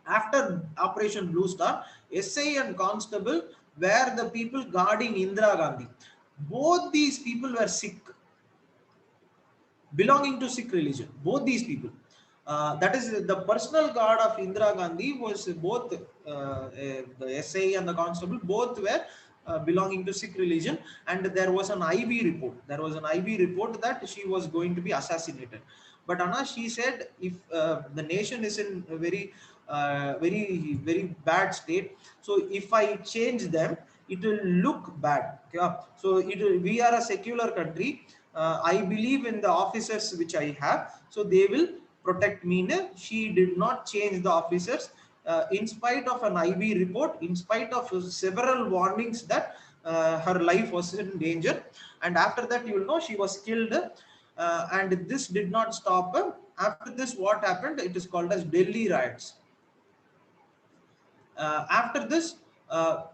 After Operation Blue Star, SI and constable were the people guarding Indira Gandhi. Both these people were Sikh, belonging to Sikh religion. Both these people. That is, the personal guard of Indira Gandhi was both the SI and the constable, both were belonging to Sikh religion, and there was an IB report. That she was going to be assassinated. But she said, if the nation is in a very, very bad state, so if I change them, it will look bad. Okay? So we are a secular country. I believe in the officers which I have, so they will protect me. She did not change the officers. in spite of an IB report, in spite of several warnings that her life was in danger. And after that, you will know she was killed. And this did not stop her. After this, what happened? It is called as Delhi riots. After this,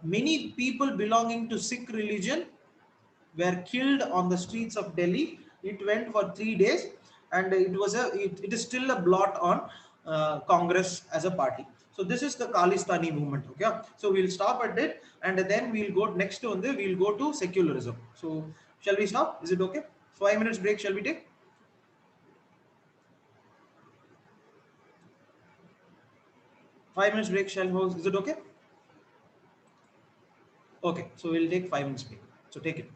many people belonging to Sikh religion were killed on the streets of Delhi. It went for 3 days, and it is still a blot on Congress as a party. So this is the Khalistani movement. Okay, so we'll stop at it, and then we'll go next on the we'll go to secularism. So shall we stop? Is it okay? 5 minutes break. Shall we take? 5 minutes break. Shall we? Is it okay? Okay, so we'll take 5 minutes break. So take it.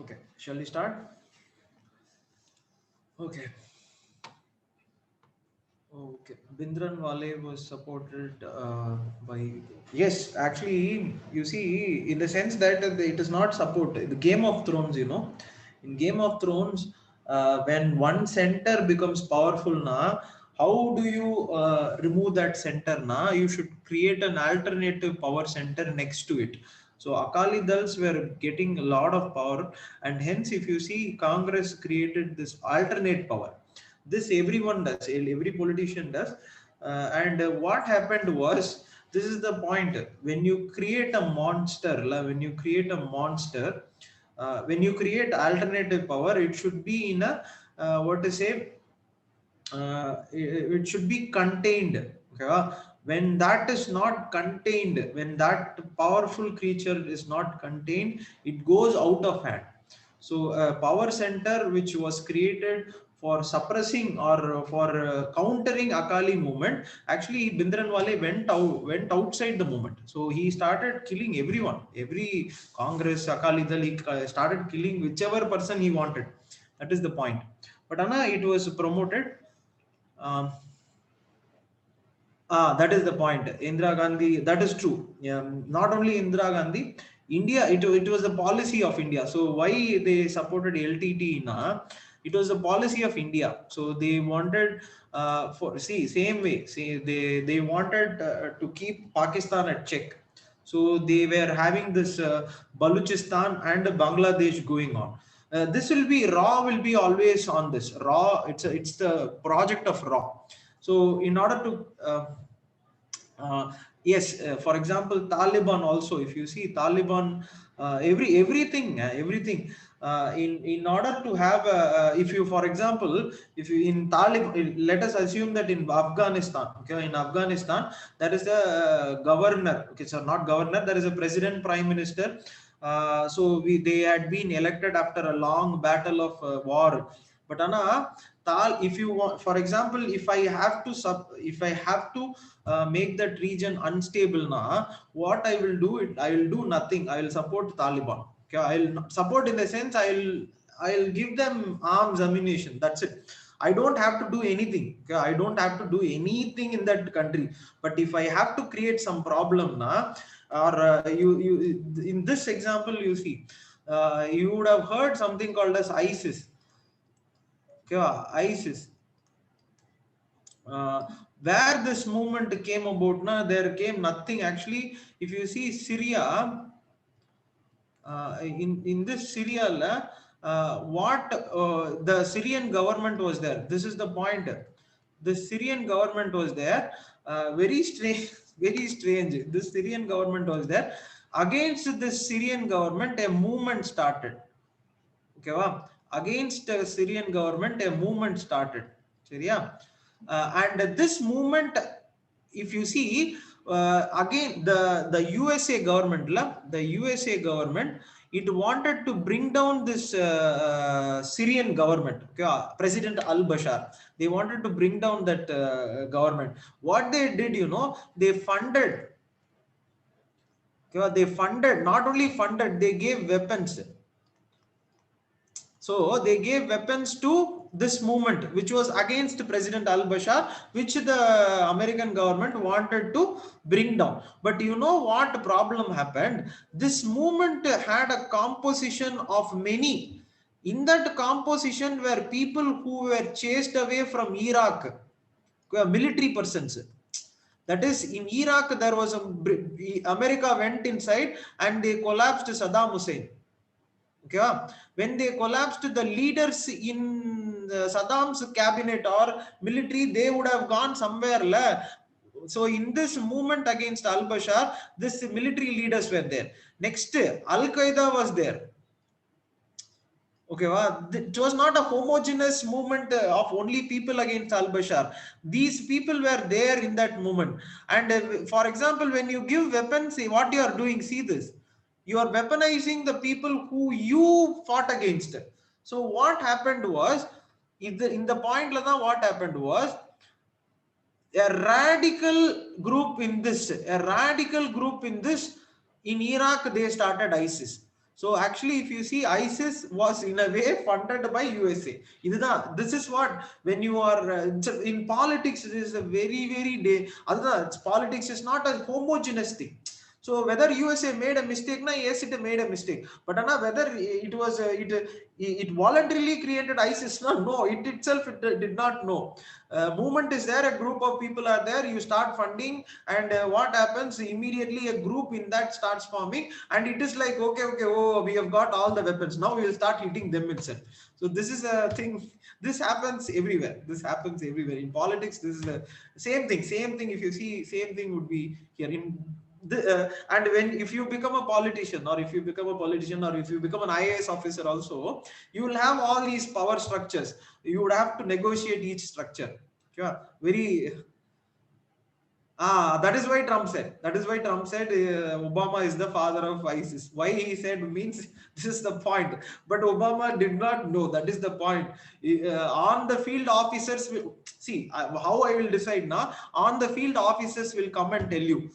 Okay, shall we start? Okay. Okay, Bhindranwale was supported by, yes, actually, you see, in the sense that it is not support. The Game of Thrones, in Game of Thrones, when one center becomes powerful, how do you remove that center? You should create an alternative power center next to it. So Akali Dals were getting a lot of power, and hence, if you see, Congress created this alternate power. This everyone does, every politician does. And what happened was, this is the point. When you create a monster, when you create a monster, when you create alternative power, it should be in a what to say, it should be contained. Okay? When that is not contained, when that powerful creature is not contained, it goes out of hand. So a power center which was created for suppressing or for countering Akali movement, actually Bhindranwale went outside the movement. So he started killing everyone, every Congress, Akali Dal, he started killing whichever person he wanted. That is the point. But Anna, it was promoted. um, that is the point. Indira Gandhi, that is true. Not only Indira Gandhi, India, it was the policy of India. So why they supported LTT? It was the policy of India. So they wanted, same way. See, they wanted to keep Pakistan at check. So they were having this Baluchistan and Bangladesh going on. This will be raw. Will be always on this raw. It's the project of raw. So in order to yes, for example, Taliban also. If you see Taliban, everything. In order to have, if you, for example, if you in Taliban, let us assume that in Afghanistan, okay, in Afghanistan there is a governor. Okay, so not governor. There is a president, prime minister. So they had been elected after a long battle of war. But Anna, if you want, for example, if I have to make that region unstable, what I will do, I will do nothing. I will support Taliban. Okay, I'll support in the sense, I'll give them arms, ammunition. That's it. I don't have to do anything. Okay, I don't have to do anything in that country. But if I have to create some problem, or you in this example, you see, you would have heard something called as ISIS. Okay, ISIS. uh, where this movement came about, there came nothing. Actually, if you see Syria, in this Syria, what the Syrian government was there. This is the point. The Syrian government was there. Very strange, very strange. This Syrian government was there. Against this Syrian government, a movement started. Okay, against the Syrian government, a movement started. Syria. And this movement, if you see, again, the USA government, the USA government, it wanted to bring down this Syrian government. Okay, President al-Bashar. They wanted to bring down that government. What they did, they funded. Okay, they funded, not only funded, they gave weapons. So they gave weapons to this movement, which was against President al-Bashar, which the American government wanted to bring down. But you know what problem happened? This movement had a composition of many. In that composition were people who were chased away from Iraq, military persons. That is, in Iraq, there was America went inside and they collapsed Saddam Hussein. Okay, when they collapsed, the leaders in Saddam's cabinet or military, they would have gone somewhere. So in this movement against al-Bashar, this military leaders were there. Next, Al-Qaeda was there. Okay, it was not a homogeneous movement of only people against al-Bashar. These people were there in that movement. And for example, when you give weapons, what you are doing, see this. You are weaponizing the people who you fought against. So what happened was, in the point, what happened was, a radical group in this, in Iraq, they started ISIS. So actually if you see, ISIS was in a way funded by USA. This is what, when you are in politics, it is a very very day. Politics is not a homogeneous thing. So whether USA made a mistake, na, yes, it made a mistake. But whether it was it voluntarily created ISIS, no, it itself it did not know. Movement is there, a group of people are there, you start funding, and what happens immediately? A group in that starts forming, and it is like, okay, okay, oh, we have got all the weapons. Now we will start hitting them itself. So this is a thing. This happens everywhere. This happens everywhere in politics. This is the same thing. Same thing. If you see, same thing would be here in and when, if you become a politician, or if you become a politician, or if you become an IAS officer also, you will have all these power structures. You would have to negotiate each structure. Yeah, very. That is why Trump said. That is why Trump said Obama is the father of ISIS. Why he said means this is the point. But Obama did not know. That is the point. On the field, officers will see how I will decide now. On the field, officers will come and tell you.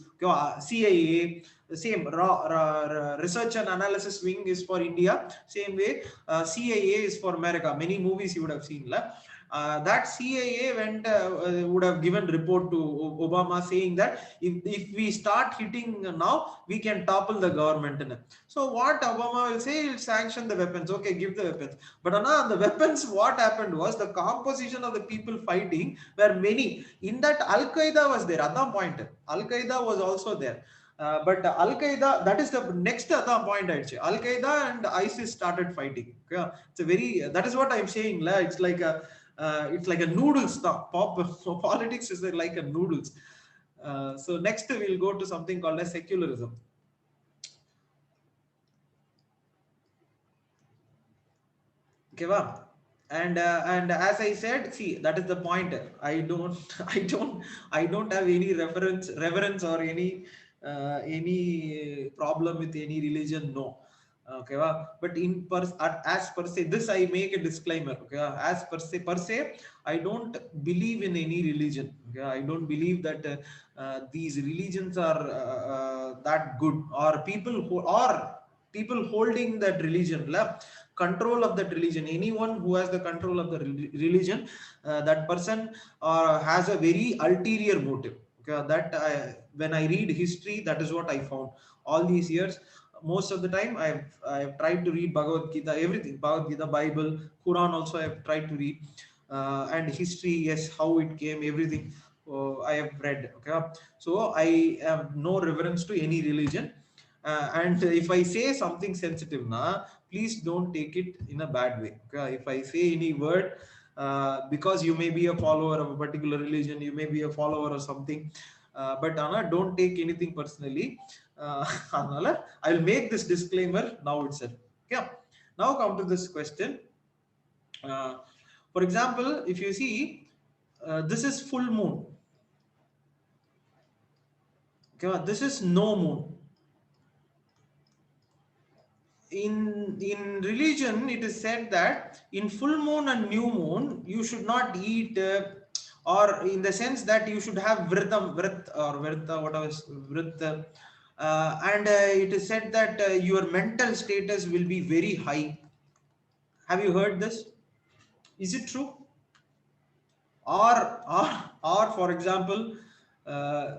CIA, same research and analysis wing is for India. Same way, CIA is for America. Many movies you would have seen. That CIA went would have given report to Obama saying that if we start hitting now, we can topple the government. So what Obama will say, he'll sanction the weapons. Okay, give the weapons. But on the weapons, what happened was the composition of the people fighting were many. In that, Al Qaeda was there. At that point, Al Qaeda was also there. But Al Qaeda, that is the next other point I'd say. Al Qaeda and ISIS started fighting. Okay? It's a very, that is what I'm saying. It's like a noodles now. Politics is like a noodles. So next we'll go to something called as secularism. Okay, wow. And as I said, see, that is the point. I don't I don't have any reverence or any problem with any religion. No. Okay, but as per se, this I make a disclaimer. Okay, as per se, I don't believe in any religion. Okay, I don't believe that these religions are that good, or people holding that religion, control of that religion. Anyone who has the control of the religion, that person has a very ulterior motive. Okay, when I read history, that is what I found all these years. Most of the time I've tried to read Bhagavad Gita, everything, Bhagavad Gita, Bible, Quran also I've tried to read, and history, yes, how it came, everything I have read. Okay, so I have no reverence to any religion, and if I say something sensitive now, please don't take it in a bad way. Okay, if I say any word, because you may be a follower of a particular religion, you may be a follower of something, but Anna, don't take anything personally. I'll make this disclaimer now itself. Okay. Now come to this question. For example, if you see, this is full moon. Okay, this is no moon. In religion, it is said that in full moon and new moon, you should not eat, or in the sense that you should have whatever vrit, and it is said that your mental status will be very high. Have you heard this? Is it true? Or for example,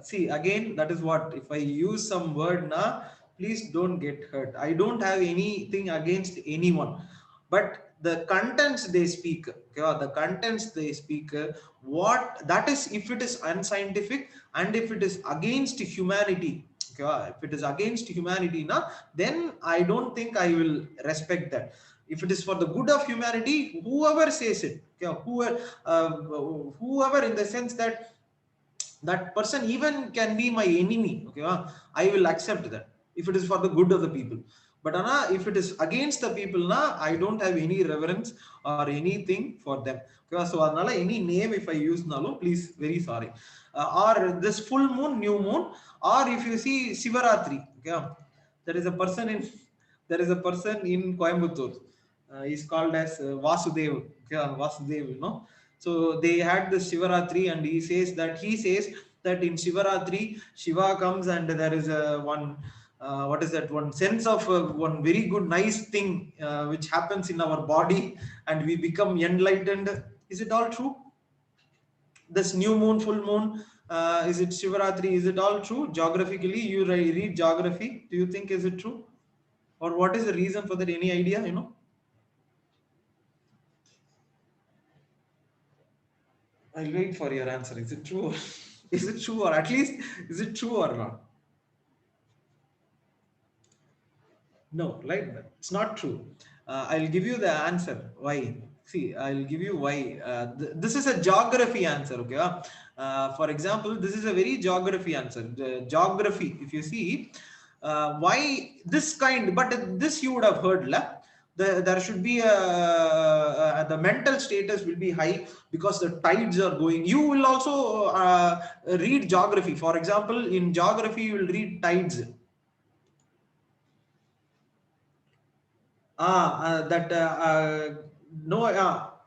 see, again, that is what, if I use some word now, please don't get hurt. I don't have anything against anyone, but the contents they speak, okay, or the contents they speak, what that is, if it is unscientific and if it is against humanity, okay, if it is against humanity now, then I don't think I will respect that. If it is for the good of humanity, whoever says it, okay, whoever, in the sense that that person even can be my enemy, okay, I will accept that if it is for the good of the people. But if it is against the people, I don't have any reverence or anything for them. Okay, so any name if I use nalo, please, very sorry. Or this full moon, new moon, or if you see Shivaratri, okay, there is a person in Coimbatore. He's called as Vasudev. Okay, Vasudev, So they had the Shivaratri, and he says that in Shivaratri, Shiva comes and there is one what is that one sense of one very good nice thing which happens in our body and we become enlightened. Is it all true? This new moon, full moon, is it Shivaratri? Is it all true? Geographically, you read geography. Do you think is it true? Or what is the reason for that? Any idea? I'll wait for your answer. Is it true? Is it true, or at least is it true or not? No, right? It's not true. I'll give you the answer. Why? See, I'll give you why. This is a geography answer. Okay. For example, this is a very geography answer. The geography, if you see, why this kind, but this you would have heard, la? There should be the mental status will be high because the tides are going. You will also read geography. For example, in geography, you will read tides. That no,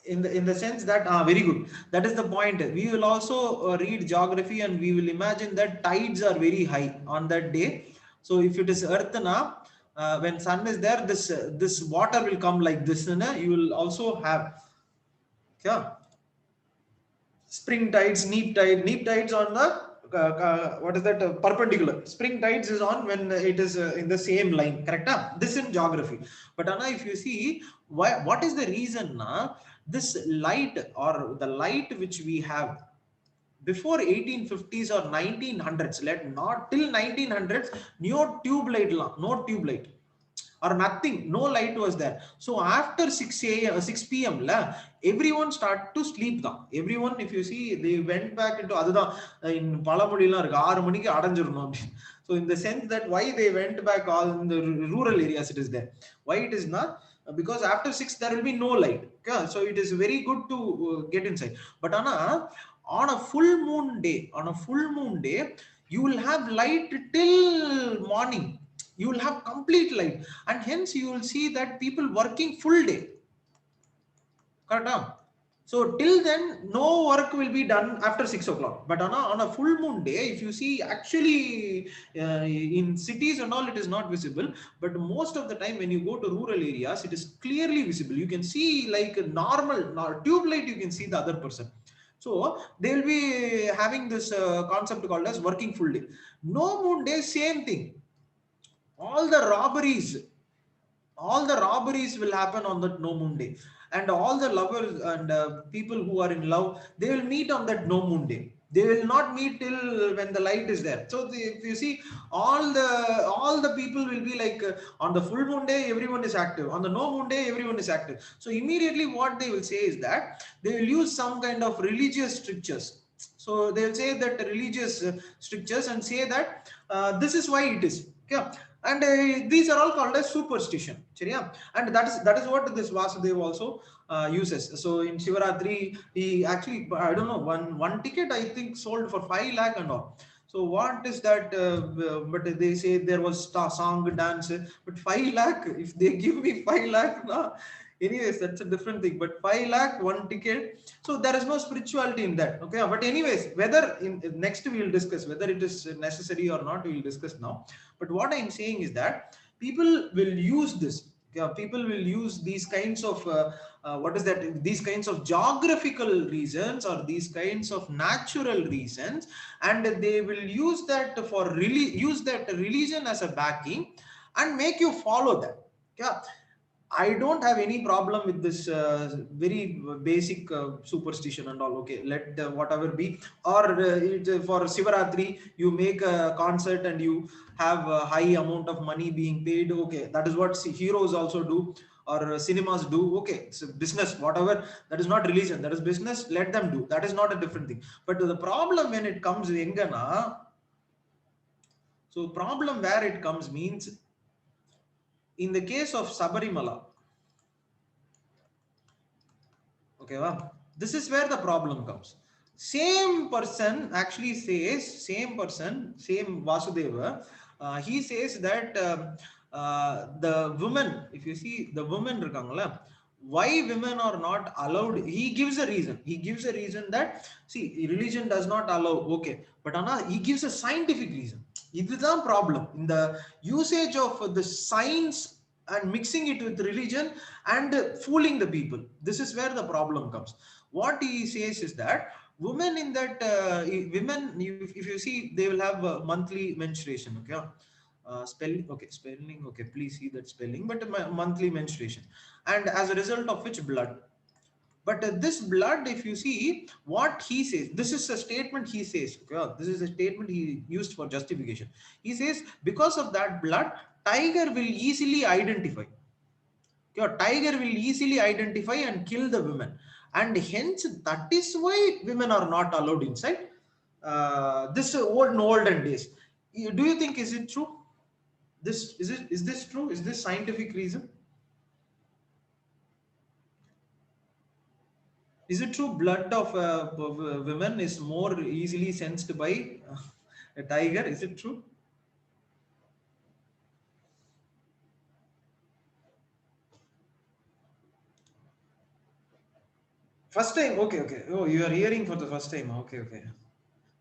in the sense that very good. That is the point. We will also read geography and we will imagine that tides are very high on that day. So if it is Earth now, when sun is there, this water will come like this. You will also have, yeah, spring tides, neap tides on the what is that perpendicular. Spring tides is on when it is in the same line, correct? This in geography. But Anna, if you see, what is the reason this light or the light which we have before 1850s or 1900s, let not till 1900s, no tube light, no tube light or nothing, no light was there. So after 6 p.m. everyone start to sleep down. Everyone, if you see, they went back into other in Palamudila. So in the sense that why they went back all in the rural areas, it is there. Why it is not? Because after 6 there will be no light. Okay? So it is very good to get inside. But Anna, on a full moon day, you will have light till morning. You will have complete light, and hence you will see that people working full day. Correct? So till then, no work will be done after 6 o'clock. But on a full moon day, if you see, actually in cities and all, it is not visible. But most of the time, when you go to rural areas, it is clearly visible. You can see like a normal tube light. You can see the other person. So they will be having this concept called as working full day. No moon day, same thing. All the robberies will happen on that no moon day, and all the lovers and people who are in love, they will meet on that no moon day. They will not meet till when the light is there. So if you see, all the people will be like on the full moon day everyone is active, on the no moon day everyone is active. So immediately what they will say is that they will use some kind of religious strictures. So they'll say that religious strictures and say that this is why it is. Okay, and these are all called as superstition. And that is what this Vasudev also uses. So in Shivaratri, he actually, I don't know, one ticket I think sold for 5 lakh and all. So what is that? But they say there was song, dance, but 5 lakh. If they give me 5 lakh, anyways, that's a different thing. But 5 lakh one ticket, so there is no spirituality in that. Okay, but anyways, whether in next we will discuss whether it is necessary or not. We will discuss now. But what I'm saying is that people will use this. People will use these kinds of what is that? These kinds of geographical reasons or these kinds of natural reasons, and they will use that for use that religion as a backing and make you follow that. Yeah, I don't have any problem with this very basic superstition and all. Okay, let whatever be. Or for Sivaratri, you make a concert and you have a high amount of money being paid. Okay, that is what heroes also do, or cinemas do. Okay, it's a business, whatever. That is not religion. That is business. Let them do. That is not a different thing. But the problem when it comes engana, so problem where it comes means in the case of Sabarimala. Okay, well, this is where the problem comes. Same person actually says, same Vasudeva, he says that the women, if you see the women, why women are not allowed, he gives a reason. He gives a reason that, see, religion does not allow, okay, but Anna, he gives a scientific reason. இதுதான் problem. In the usage of the science and mixing it with religion and fooling the people, this is where the problem comes. What he says is that women in that women, if you see, they will have monthly menstruation, okay, spelling, okay, spelling, okay, please see that spelling, but monthly menstruation, and as a result of which blood. But this blood, if you see what he says, this is a statement he says. Okay? This is a statement he used for justification. He says, because of that blood, tiger will easily identify. Okay? Tiger will easily identify and kill the women. And hence, that is why women are not allowed inside. This olden days. Do you think, is it true? Is this true? Is this scientific reason? Is it true blood of women is more easily sensed by a tiger? Is it true? First time, okay, okay. Oh, you are hearing for the first time. Okay, okay.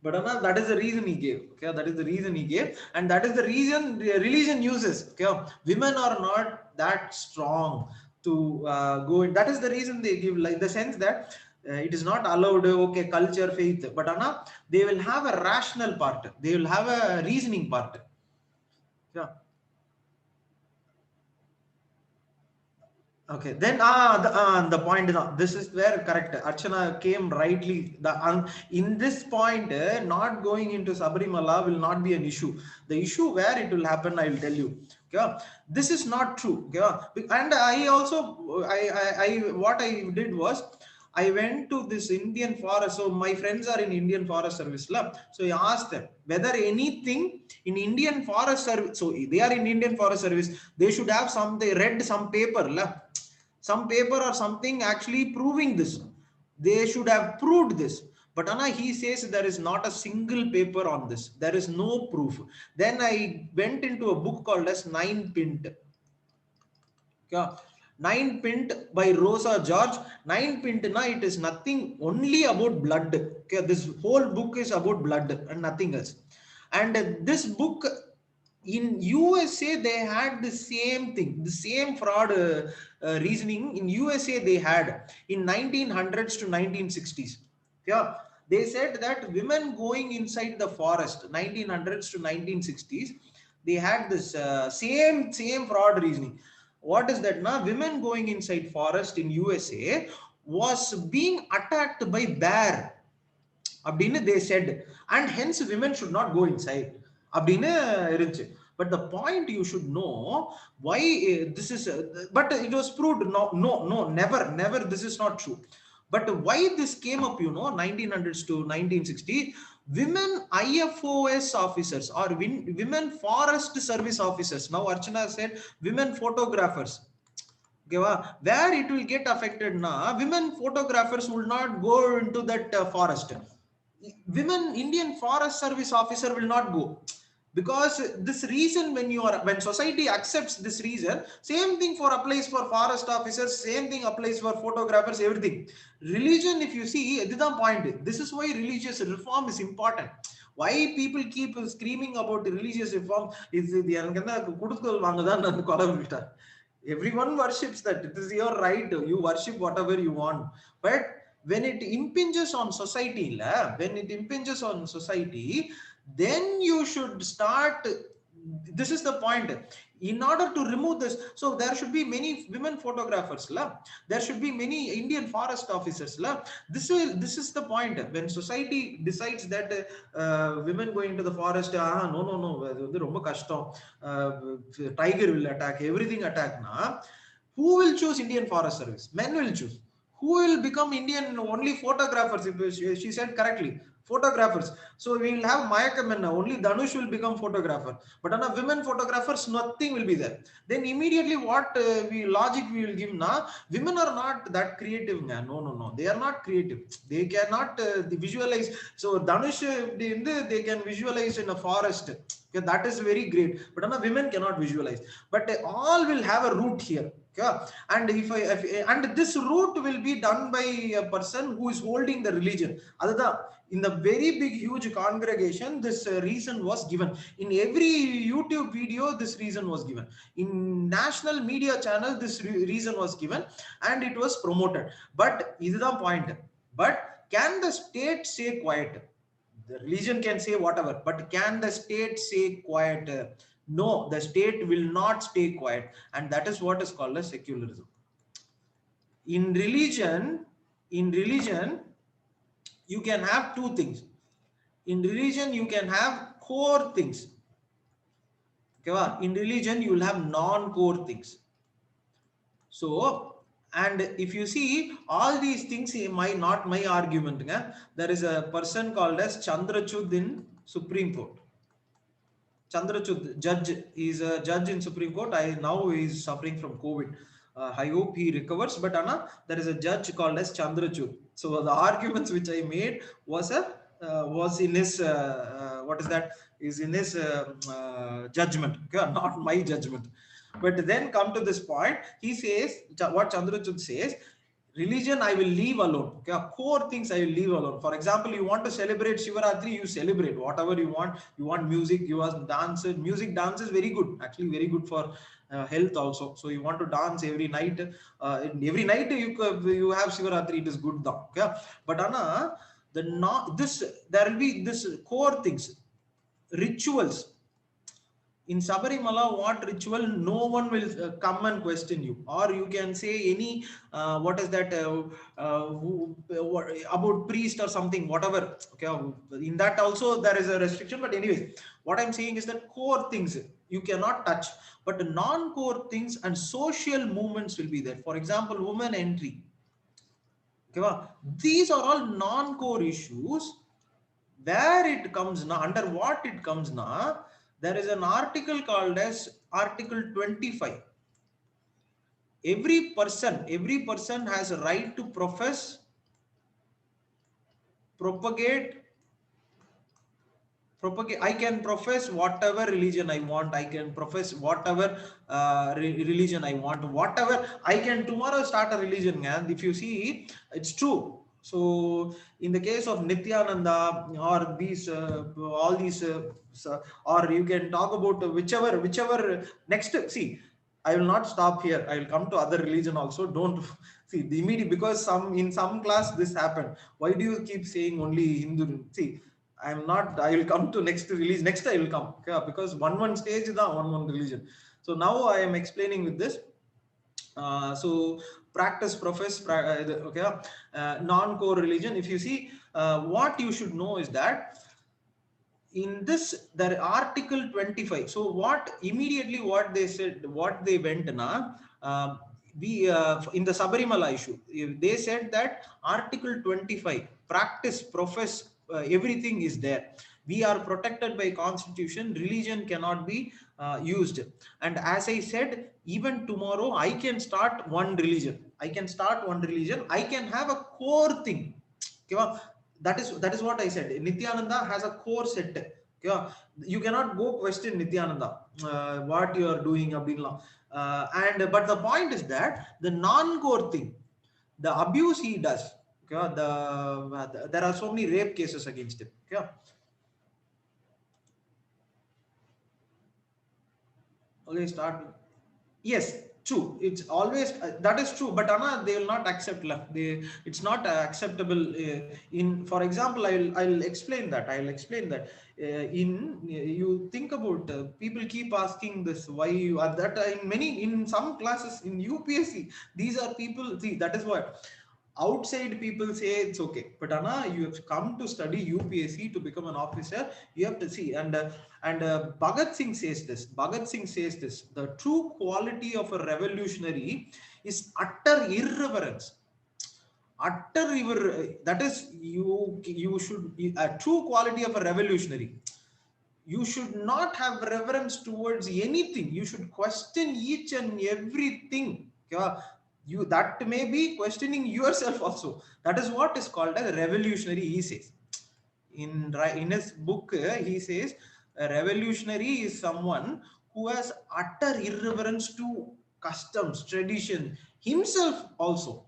But Anna, that is the reason he gave. Okay, that is the reason he gave, and that is the reason the religion uses. Okay, women are not that strong to go in. That is the reason they give, like the sense that it is not allowed. Okay, culture, faith, but Anna, they will have a rational part. They will have a reasoning part. Yeah. Okay, then the point is this is where correct. Archana came rightly. In this point, not going into Sabrimala will not be an issue. The issue where it will happen, I will tell you. Okay, this is not true. Okay, and I also I what I did was, I went to this Indian forest. So my friends are in Indian Forest Service lab. So I asked them whether anything in Indian Forest Service. So they are in Indian Forest Service. They should have some. They read some paper lab, some paper or something actually proving this. They should have proved this. But Anna, he says there is not a single paper on this. There is no proof. Then I went into a book called as Nine Pint. Yeah. Nine Pint by Rosa George. Nine Pint, na, it is nothing only about blood. Okay, this whole book is about blood and nothing else. And this book in USA they had the same thing, the same fraud reasoning. In USA they had in 1900s to 1960s. Yeah, they said that women going inside the forest 1900s to 1960s, they had this same fraud reasoning. What is that now? Women going inside forest in USA was being attacked by bear அப்படின்னு they said, and hence women should not go inside அப்படின்னு இருந்துச்சு. But the point you should know why this is but it was proved no, never this is not true. But why this came up, 1900s to 1960, women IFOS officers or women forest service officers, now Archana said women photographers. Okay, where it will get affected now, women photographers will not go into that forest. Women Indian Forest Service officer will not go, because this reason, when society accepts this reason, same thing for applies for forest officers, same thing applies for photographers, everything. Religion, if you see, this is the point. This is why religious reform is important. Why people keep screaming about religious reform is everyone worships that. It is your right, you worship whatever you want. But when it impinges on society, then you should start. This is the point. In order to remove this, so there should be many women photographers la, there should be many Indian forest officers la. This is the point. When society decides that women going to the forest, no, அது வந்து ரொம்ப கஷ்டம், tiger will attack, everything attack na, who will choose Indian Forest Service? Men will choose. Who will become Indian? Only photographers. She said correctly, photographers. So we will have Mayakamenna, only Dhanush will become photographer. But on a women photographers, nothing will be there. Then immediately what logic we will give now? Women are not that creative, man. No, they are not creative. They cannot visualize. So Dhanush, they can visualize in a forest. Okay, that is very great. But on a women cannot visualize. But all will have a root here. Okay? And and this route will be done by a person who is holding the religion. Adha, in the very big huge congregation, this reason was given. In every YouTube video, this reason was given. In national media channel, this reason was given, and it was promoted. But this is the point. But can the state say quiet? The religion can say whatever, but can the state say quiet? No, the state will not stay quiet, and that is what is called as secularism. In religion, you can have two things. In religion, you can have core things. Okay, in religion, you will have non-core things. So, and if you see all these things, not my argument. There is a person called as Chandrachud in Supreme Court. Chandrachud, judge, is a judge in Supreme Court. Now he is suffering from COVID. I hope he recovers. But Anna, there is a judge called as Chandrachud. So the arguments which I made was was in his what is that? Is in his judgment, okay? Not my judgment. But then come to this point, he says what Chandrachud says. Religion I will leave alone. Okay, core things I will leave alone. For example, you want to celebrate Shivaratri, you celebrate whatever you want. You want music, you want dance. Music, dance is very good, actually very good for health also. So you want to dance every night. Every night you have Shivaratri, it is good now. Okay, but Anna, there will be this core things, rituals. In Sabarimala, what ritual, no one will come and question you, or you can say any what is that about priest or something, whatever. Okay, in that also there is a restriction. But anyways, what I'm saying is that core things you cannot touch, but non-core things and social movements will be there. For example, women entry. Okay, these are all non-core issues. Where it comes now, under what it comes now, there is an article called as Article 25. Every person has a right to profess, propagate. I can profess whatever religion I want. I can profess whatever religion I want. Whatever I can tomorrow start a religion, and if you see, it's true. So in the case of Nityananda or these all these or you can talk about whichever next. See, I will not stop here. I will come to other religion also. Don't see the immediate, because in some class this happened. Why do you keep saying only Hindu? See, I'm not. I will come to next release. Next I will come. Okay, because one stage is the one religion. So now I am explaining with this. So practice, profess, okay, non-core religion. If you see, what you should know is that in this, there Article 25. So what they said, what they went na, we in the Sabarimala issue, they said that Article 25, practice, profess, everything is there. We are protected by Constitution. Religion cannot be used. And as I said, even tomorrow I can start one religion. I can have a core thing. Okay, that is what I said. Nityananda has a core set. Okay, you cannot go question Nityananda what you are doing and but the point is that the non-core thing, the abuse he does. Okay, there are so many rape cases against him. Okay. Okay, start. Yes, true. It's always that is true. But Anna, they will not accept. It's not acceptable. For example, I'll explain that. You think about people keep asking this. Why you are that in some classes in UPSC, these are people. See, that is what outside people say it's okay, but Anna, you have come to study UPSC to become an officer. You have to see, and Bhagat Singh says this. The true quality of a revolutionary is utter irreverence. That is, you should, a true quality of a revolutionary, you should not have reverence towards anything. You should question each and everything. Yeah, you, that may be questioning yourself also. That is what is called a revolutionary, he says. In his book, he says a revolutionary is someone who has utter irreverence to customs, tradition, himself also.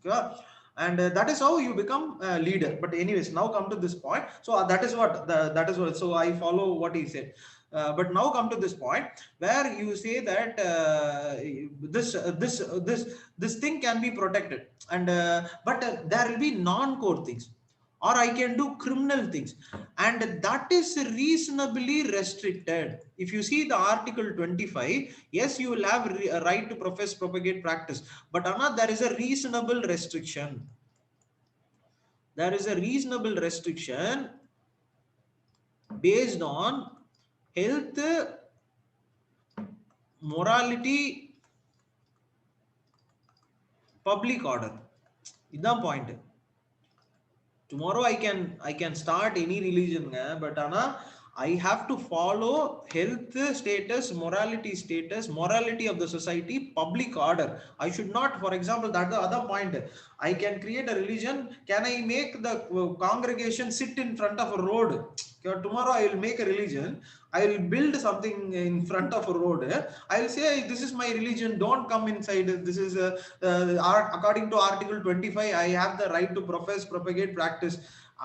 Okay? And that is how you become a leader. But anyways, now come to this point. So that is what that is what. So I follow what he said. But now come to this point where you say that this thing can be protected, and but there will be non-core things, or I can do criminal things, and that is reasonably restricted. If you see the article 25, yes, you will have a right to profess, propagate, practice, but Anna, there is a reasonable restriction. There is a reasonable restriction based on health, morality, public order. This point. Tomorrow I can start any religion, but Anna, I have to follow health status, morality status, morality of the society, public order. I should not, for example, that the other point, I can create a religion. Can I make the congregation sit in front of a road? Tomorrow I will make a religion, I will build something in front of a road. I will say this is my religion, don't come inside. This is according to article 25, I have the right to profess, propagate, practice.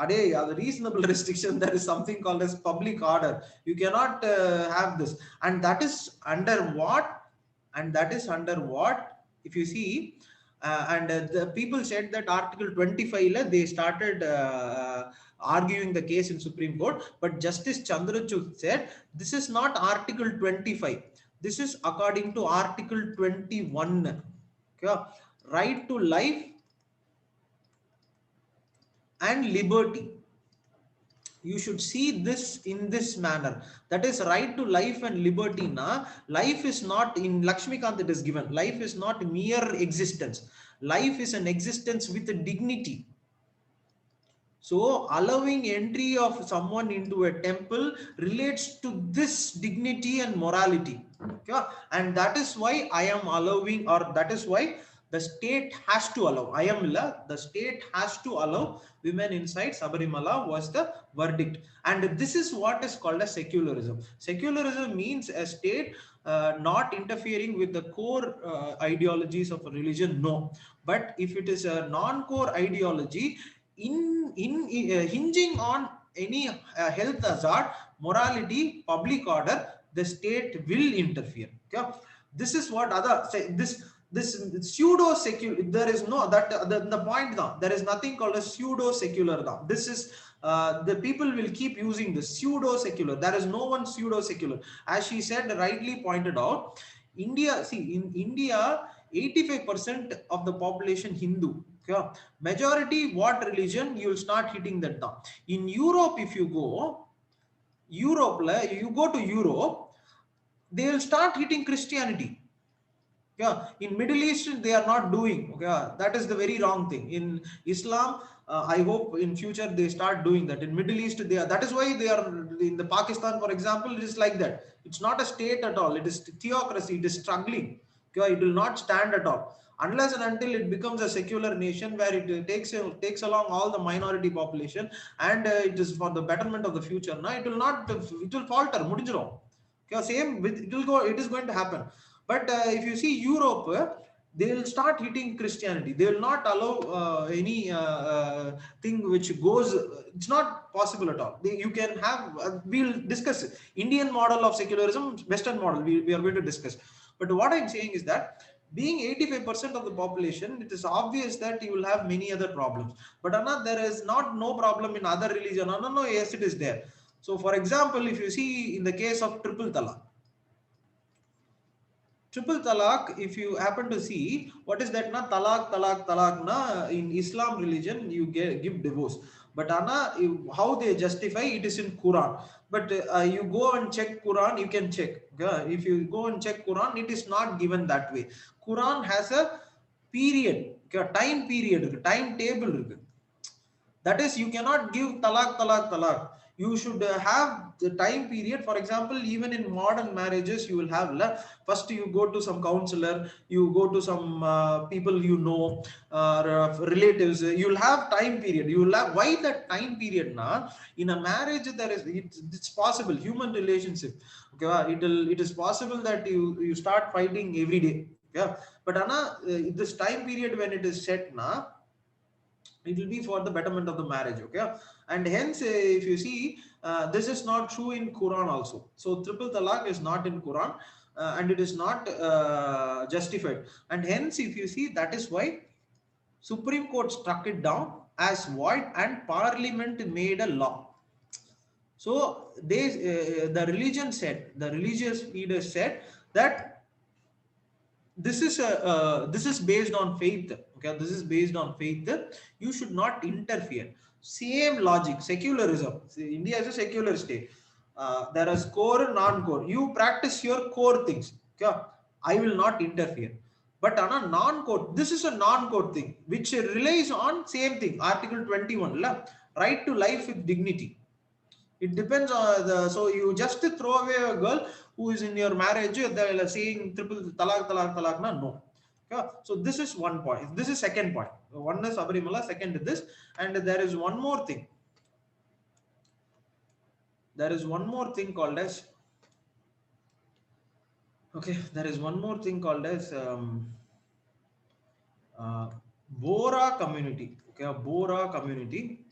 The reasonable restriction, there is something called as public order. You cannot have this. And that is under what? And that is under what? If you see, and the people said that article 25 they started arguing the case in Supreme Court, but Justice Chandrachud said this is not article 25, this is according to article 21. Okay? Right to life and liberty. You should see this in this manner. That is right to life and liberty. Na life is not, in Lakshmikant it is given, life is not mere existence. Life is an existence with a dignity. So allowing entry of someone into a temple relates to this dignity and morality. Okay? And that is why I am allowing, or that is why the state has to allow. The state has to allow women inside Sabarimala was the verdict. And this is what is called as secularism. Secularism means a state not interfering with the core ideologies of a religion. No. But if it is a non-core ideology, hinging on any health hazard, morality, public order, the state will interfere. Okay? This is what other say. This pseudo secular. There is no that the point now. There is nothing called a pseudo secular now. This is the people will keep using the pseudo secular. There is no one pseudo secular. As she said, rightly pointed out, India. See, in India, 85% of the population Hindu. Okay? Majority what religion? You will start hitting that down. In Europe, if you go, you go to Europe, they will start hitting Christianity. Yeah, in Middle East they are not doing. Okay, that is the very wrong thing. In Islam, I hope in future they start doing that. In Middle East, they are. That is why they are in the Pakistan, for example. It is like that. It's not a state at all. It is theocracy. It is struggling. Okay, it will not stand at all unless and until it becomes a secular nation where it takes along all the minority population, and it is for the betterment of the future. Now it will not. It will falter. Mudinjiro. Okay, same with it will go. It is going to happen. But if you see Europe, they will start hitting Christianity. They will not allow any thing which goes. It's not possible at all. You can have. We'll discuss Indian model of secularism, Western model. We are going to discuss. But what I'm saying is that being 85% of the population, it is obvious that you will have many other problems. But Anna, there is not no problem in other religion. No, yes, it is there. So, for example, if you see in the case of triple talaq, if you happen to see what is that na talaq na in Islam religion, you give divorce, but Anna, how they justify it is in Quran. But you go and check Quran, you can check. If you go and check Quran, it is not given that way. Quran has a period, time period, timetable. That is, you cannot give talaq. You should have the time period. For example, even in modern marriages, you will have first you go to some counselor, you go to some people you know, relatives. You will have time period. You will have why that time period now in a marriage there is it's possible human relationship. Okay, it is possible that you start fighting every day. Okay, but this time period when it is set now, it will be for the betterment of the marriage. Okay, and hence if you see, this is not true in Quran also. So triple talaq is not in Quran, and it is not justified, and hence if you see, that is why Supreme Court struck it down as void and Parliament made a law. So they the religious leaders said that this is based on faith. Okay, this is based on faith. You should not interfere. Same logic, secularism. See, India is a secular state. There is core and non-core. You practice your core things. Okay, I will not interfere. But on a non-core, this is a non-core thing which relies on same thing, article 21 la, right to life with dignity. It depends on the, so you just throw away a girl who is in your marriage, they're saying triple talak, talak, talak, no. Yeah. So this is one point. This is second point. One is Sabarimala, second is this. And there is one more thing. There is one more thing called as, okay, there is one more thing called as Bora community. Okay, Bora community.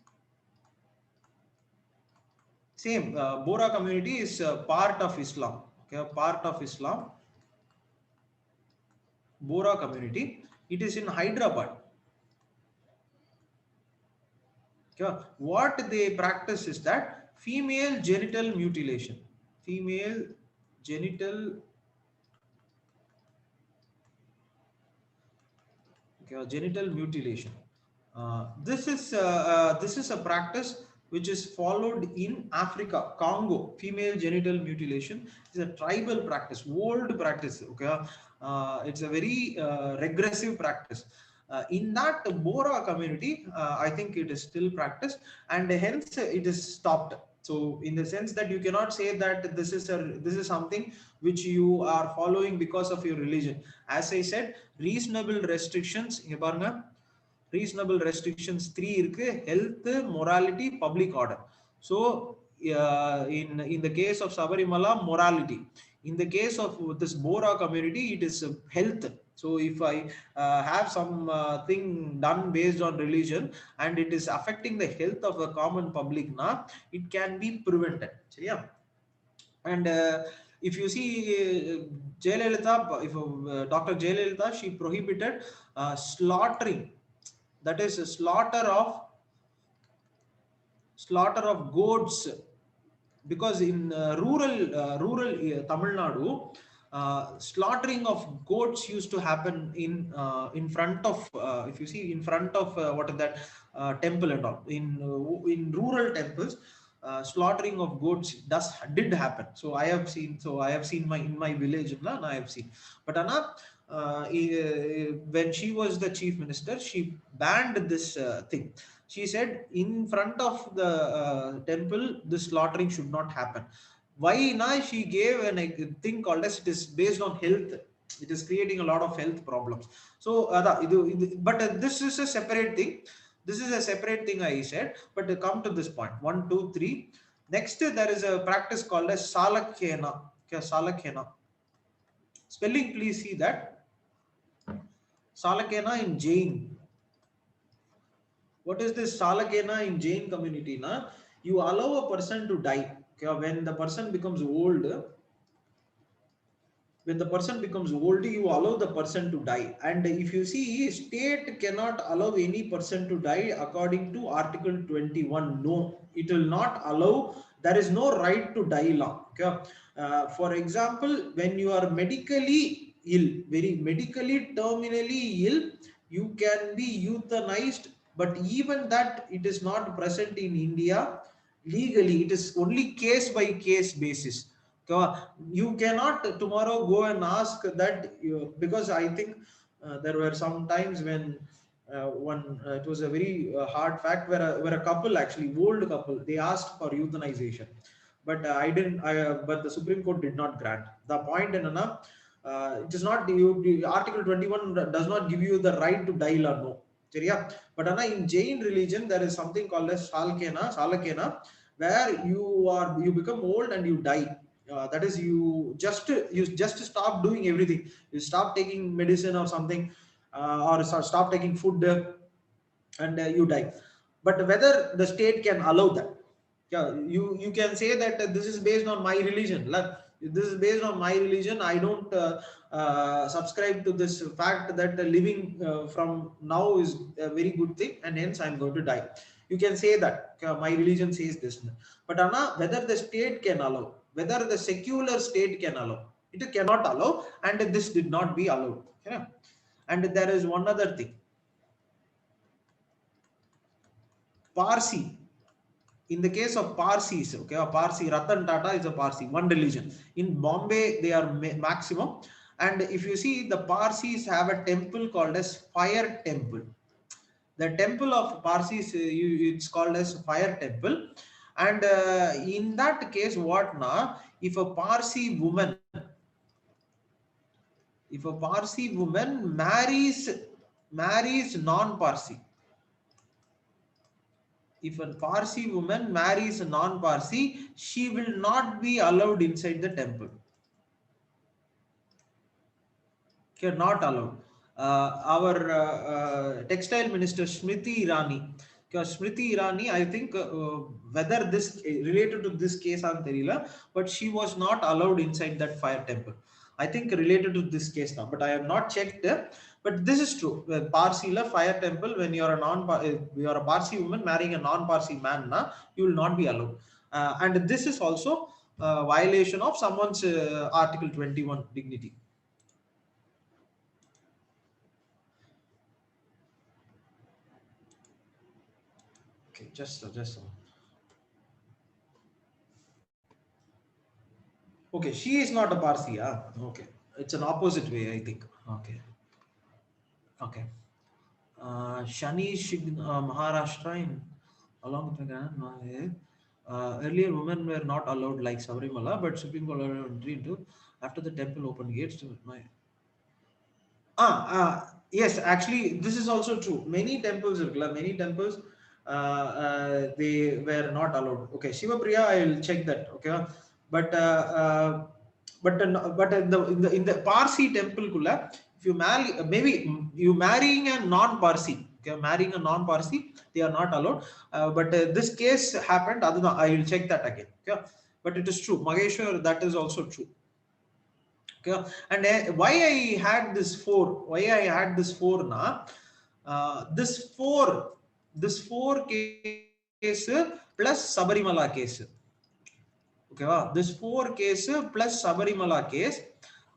Same, Bora community is part of Islam. Okay, part of Islam. Bora community. It is in Hyderabad. Okay. What they practice is that female genital mutilation. Female genital, okay, genital mutilation. This is a practice which is followed in Africa, Congo. Female genital mutilation is a tribal practice, old practice. Okay, it's a very regressive practice. In that Bora community, I think it is still practiced, and hence it is stopped. So, in the sense that you cannot say that this is something which you are following because of your religion. As I said, reasonable restrictions. Reasonable restrictions 3 irukku: health, morality, public order. So in the case of Sabarimala, morality. In the case of this Bora community, it is health. So if I have some thing done based on religion and it is affecting the health of the common public, now it can be prevented. So, yeah. And if you see, Jayalalitha, if Dr. Jayalalitha, she prohibited slaughtering, that is a slaughter of goats, because in rural Tamil Nadu, slaughtering of goats used to happen in front of, if you see, in front of what is that, temple and all. In rural temples, slaughtering of goats did happen. So I have seen, in my village I have seen. But when she was the chief minister, she banned this thing. She said in front of the temple, the slaughtering should not happen. Why now? She gave a thing called as, it is based on health. It is creating a lot of health problems. So but this is a separate thing. This is a separate thing, I said. But to come to this point, 1, 2, 3. Next, there is a practice called as Salakhena. Okay, Salakhena. Spelling, please see that. Salakhena in Jain. What is this Salakena in Jain community? Na? You allow a person to die. Okay? When the person becomes old, you allow the person to die. And if you see, state cannot allow any person to die according to Article 21. No, it will not allow. There is no right to die law. Okay? For example, when you are medically ill, very medically terminally ill, you can be euthanized. But even that, it is not present in India legally. It is only case by case basis. You cannot tomorrow go and ask that, because I think there were some times when it was a very hard fact, where a couple, actually old couple, they asked for euthanization. But but the Supreme Court did not grant. The point in it is not, Article 21 does not give you the right to die or no. But in Jain religion, there is something called as Salakena, where you become old and you die. That is, you just stop doing everything. You stop taking medicine or something, or stop taking food, and you die. But whether the state can allow that, yeah, you can say that this is based on my religion. This is based on my religion. I don't subscribe to this fact that living from now is a very good thing, and hence I'm going to die. You can say that, my religion says this. But Anna, whether the state can allow, whether the secular state can allow, it cannot allow, and this did not be allowed. Yeah. And there is one other thing. Parsi. In the case of Parsis, okay, a Parsi, Ratan Tata is a Parsi, one religion. In Bombay, they are maximum. And if you see, the Parsis have a temple called as Fire Temple. The temple of Parsis, it's called as Fire Temple. And in that case, what now? If a Parsi woman marries non-Parsi, if a Parsi woman marries a non-Parsi, she will not be allowed inside the temple. Okay, not allowed. Our textile minister Smriti Irani, because Smriti Irani, I think whether this related to this case on Terila, but she was not allowed inside that fire temple. I think related to this case now, but I have not checked. But this is true. Parsila fire temple, when you are you are a Parsi woman marrying a non-Parsi man, na, you will not be allowed. And this is also a violation of someone's Article 21 dignity. Okay, just. Okay, she is not a Parsi. Okay, it's an opposite way, I think. Okay, okay. Shani Maharashtra in along with the earlier women were not allowed like Sabrimala, but Supreme Court allowed entry into after the temple opened gates to my. Yes, actually, this is also true. Many temples, they were not allowed. Okay, Shiva Priya, I will check that. Okay, but in the Parsi temple, kulla, if you marry, maybe you marrying a non-Parsi. Okay, marrying a non-Parsi, they are not allowed. But this case happened. I will check that again. Okay, but it is true. Mageshwar, that is also true. Okay. And why I had this four na, this four case plus Sabarimala case. Okay, this 4 case plus Sabarimala case,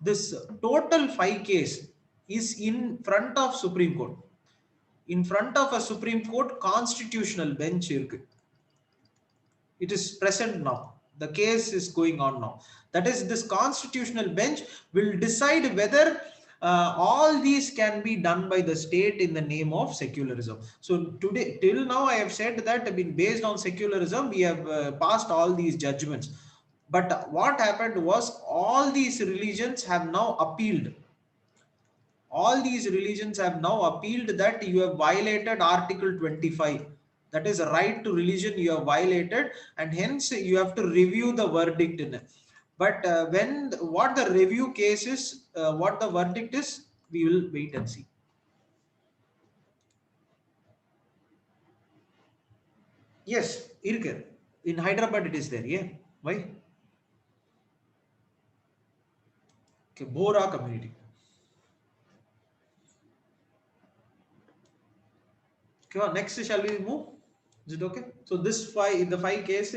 this total 5 case is in front of Supreme Court. In front of a Supreme Court constitutional bench irukku. It is present now. The case is going on now. That is, this constitutional bench will decide whether all these can be done by the state in the name of secularism. So today, till now, I have said that based on secularism, we have passed all these judgments. But what happened was, all these religions have now appealed. All these religions have now appealed that you have violated Article 25. That is a right to religion you have violated, and hence you have to review the verdict in it. But when what the review case is, what the verdict is, we will wait and see. Yes, Irker. In Hyderabad it is there. Yeah. Why? Okay, Bora community. Okay, next shall we move? Is it okay? So this five, in the 5 case,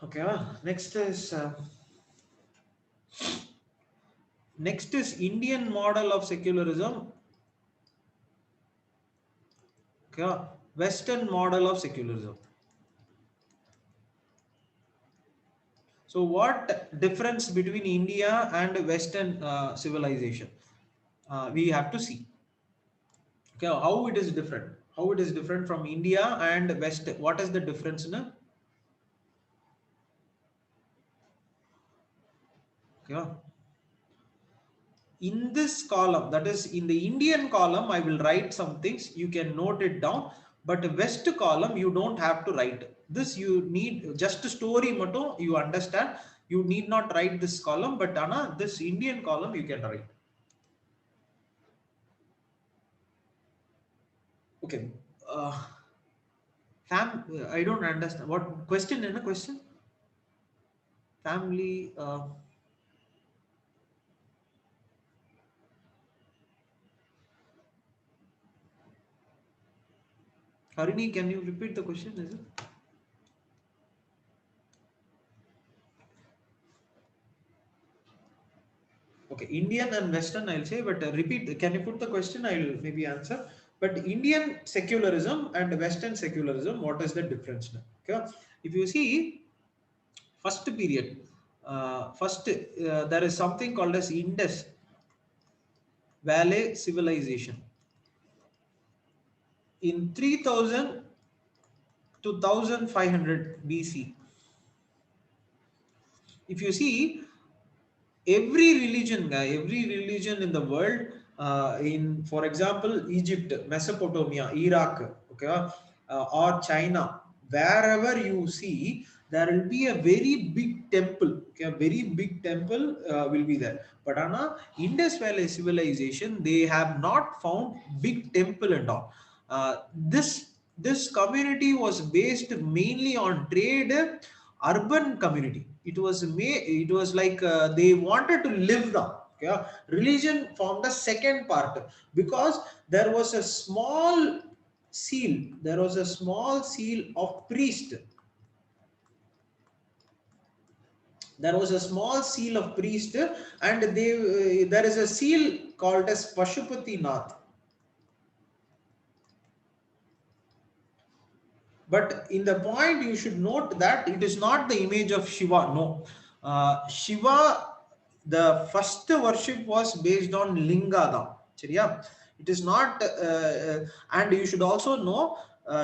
okay. Next is Indian model of secularism. Okay, Western model of secularism. So what difference between India and Western civilization? We have to see. Okay, how it is different? How it is different from India and West? What is the difference? Okay. In this column, that is in the Indian column, I will write some things. You can note it down. But west column you don't have to write. This you need just story motto you understand. You need not write this column, but Anna, this Indian column you can write. Okay. I don't understand. What question in a question? Family. Harini, can you repeat the question? Is it? Okay, Indian and Western, I'll say, but repeat. Can you put the question? I'll maybe answer. But Indian secularism and Western secularism, what is the difference now? Okay, if you see first period, there is something called as Indus Valley civilization in 3000 to 1500 BC. If you see every religion in the world, in for example Egypt, Mesopotamia, Iraq, okay, or China, wherever you see there will be a very big temple, okay, a very big temple will be there. But Anna, Indus Valley civilization, they have not found big temple and all. This community was based mainly on trade, urban community. It was like they wanted to live now. Okay? Religion formed the second part, because there was a small seal of priest. There was a small seal of priest, and there is a seal called as Pashupati Nath. But in the point, you should note that it is not the image of Shiva. No, Shiva, the first worship was based on Lingada. Chariya? It is not, and you should also know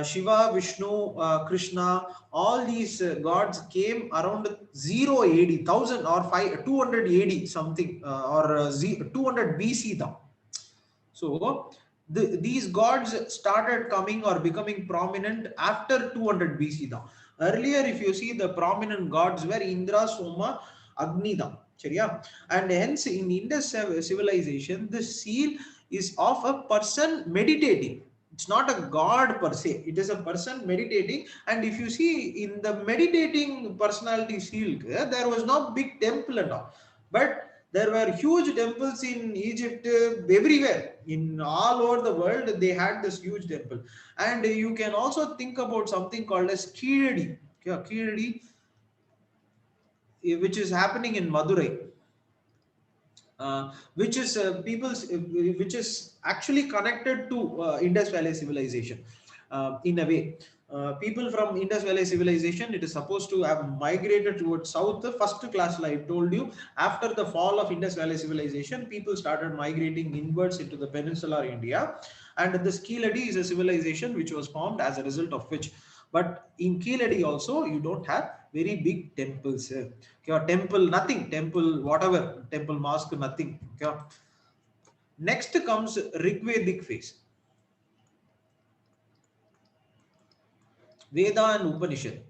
Shiva, Vishnu, Krishna, all these gods came around 0 AD, 1000 or 200 AD something, or 200 BC. Though. So these gods started coming or becoming prominent after 200 BC. Though. Earlier, if you see, the prominent gods were Indra, Soma, Agni. Though. And hence in Indus civilization, the seal is of a person meditating. It's not a god per se, it is a person meditating. And if you see in the meditating personality seal, there was no big temple and all. But there were huge temples in Egypt, everywhere, in all over the world. They had this huge temple, and you can also think about something called as Kiradi, Kiradi, which is happening in Madurai, which is actually connected to Indus Valley civilization, in a way. People from Indus Valley civilization, it is supposed to have migrated towards south. The first class, like I told you, after the fall of Indus Valley civilization, people started migrating inwards into the peninsular India, and the Skiladi is a civilization which was formed as a result of which. But in Kiladi also, you don't have very big temples. Okay, temple, nothing. Temple, whatever. Temple, mosque, nothing. Okay. Next comes Rigvedic phase. Veda and Upanishad.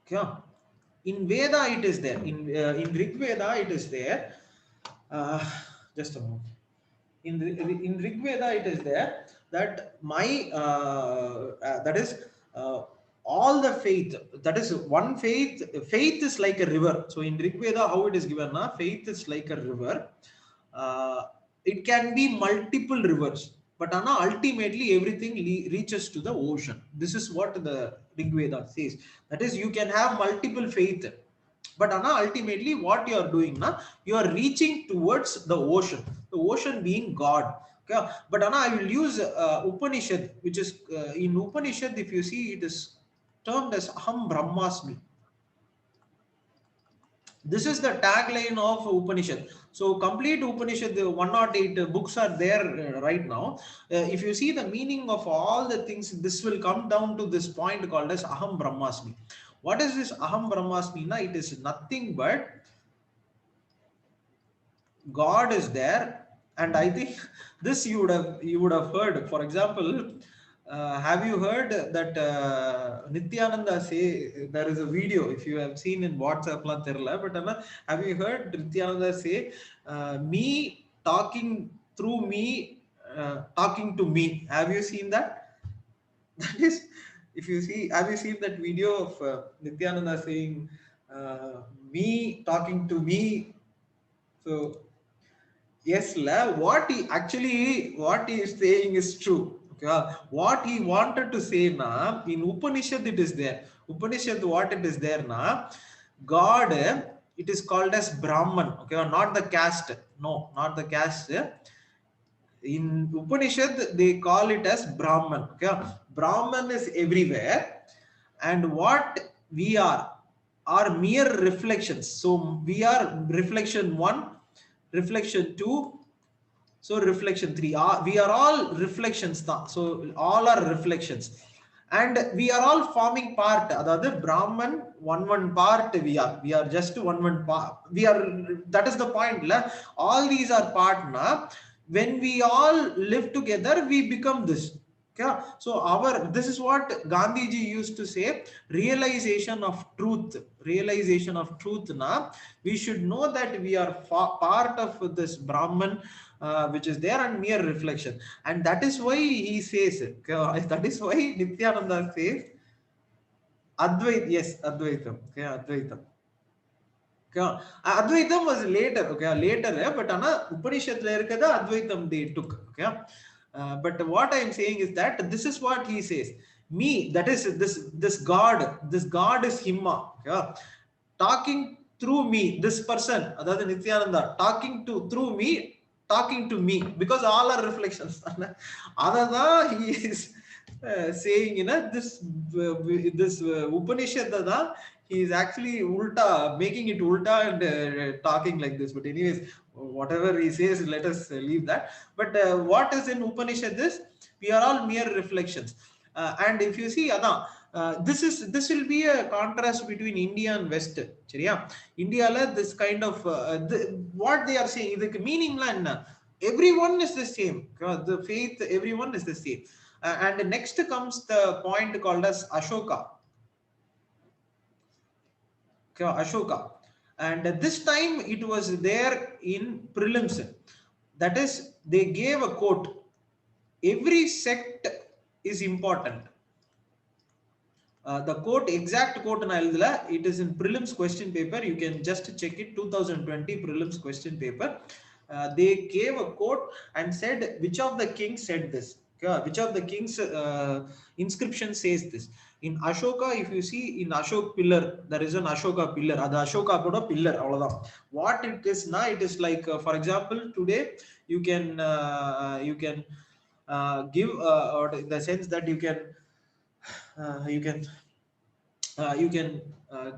Okay. In Veda, it is there. In Rig Veda, it is there. Just a moment. In Rig Veda, it is there that that is all the faith. That is one faith. Faith is like a river. So in Rig Veda, how it is given, faith is like a river. It can be multiple rivers, but ultimately everything reaches to the ocean. This is what the Rig Veda says. That is, you can have multiple faith, but ultimately what you are doing, you are reaching towards the ocean being God. Okay? But I will use Upanishad, which is in Upanishad, if you see, it is termed as Aham Brahmasmi. This is the tagline of Upanishad. So complete Upanishad, the 108 books are there right now. If you see the meaning of all the things, this will come down to this point called as Aham Brahmasmi. What is this Aham Brahmasmi? It is nothing but God is there, And I think this you would have heard. For example, have you heard that Nityananda say, there is a video, if you have seen in WhatsApp la therla, but have you heard Nityananda say, me talking through me, talking to me? Have you seen that? That is, if you see, have you seen that video of Nityananda saying, me talking to me? So yes, what he is saying is true. Okay, what he wanted to say na in Upanishad it is there. Upanishad, what it is there na, God, it is called as Brahman. Okay, not the caste. No, not the caste. In Upanishad they call it as Brahman. Okay, Brahman is everywhere, and what we are mere reflections. So we are reflection one, reflection two, so reflection 3, we are all reflections. So all are reflections. And we are all forming part. That Brahman, one part we are just one part. We are, that is the point. All these are part na. When we all live together, we become this. Okay? So this is what Gandhiji used to say, realization of truth. Realization of truth na. We should know that we are part of this Brahman, which is there, and mere reflection. And that is why he says, that is why Nityananda says Advait, yes, Advaitam. Okay, Advaitam. Okay. Advaitam was later, okay, later, but Upanishad Advaitam they took. Okay. But what I am saying is that this is what he says. Me, that is this God is Himma. Okay. Talking through me, this person, that is Nityananda, talking to me, because all are reflections. Adada he is saying, this Upanishad, he is actually ulta, making it ulta and talking like this. But anyways, whatever he says, let us leave that. But what is in Upanishad is, we are all mere reflections. And if you see, this will be a contrast between India and West. India, this kind of what they are saying, the meaning, everyone is the same. The faith, everyone is the same. And next comes the point called as Ashoka. Ashoka. And this time it was there in prelims. That is, they gave a quote. Every sect is important. The quote, exact quote, it is in prelims question paper. You can just check it, 2020 prelims question paper. They gave a quote and said, which of the kings said this? Which of the kings inscription says this? In Ashoka, if you see in Ashok pillar, there is an Ashoka pillar. The Ashoka koda pillar. What it is now, it is like, for example, today you can give, or in the sense that you can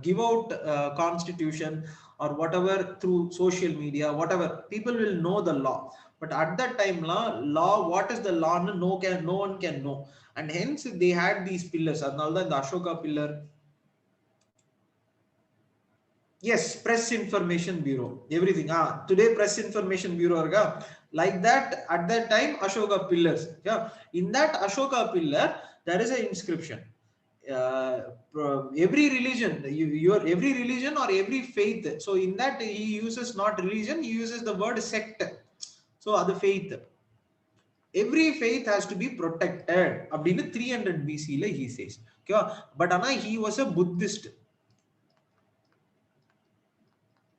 give out constitution or whatever through social media, whatever, people will know the law. But at that time, law, what is the law? No one can know. And hence they had these pillars. Adnalda, the Ashoka pillar. Yes, Press Information Bureau, everything. Today Press Information Bureau, like that. At that time, Ashoka pillars. Yeah, in that Ashoka pillar, there is an inscription. Every religion, every religion or every faith. So in that he uses not religion, he uses the word sect. So other faith. Every faith has to be protected. Abdina 300 BC he says. But he was a Buddhist.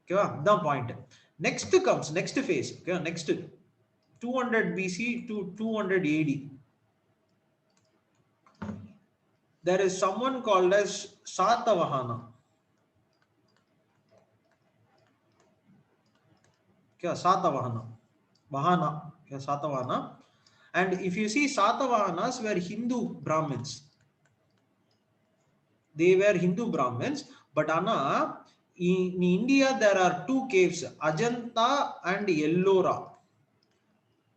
The point. Next phase. Next 200 BC to 200 AD. There is someone called as Satavahana. Satavahana. Satavahana. And if you see, Satavahanas were Hindu Brahmins. They were Hindu Brahmins. But in India, there are two caves, Ajanta and Ellora.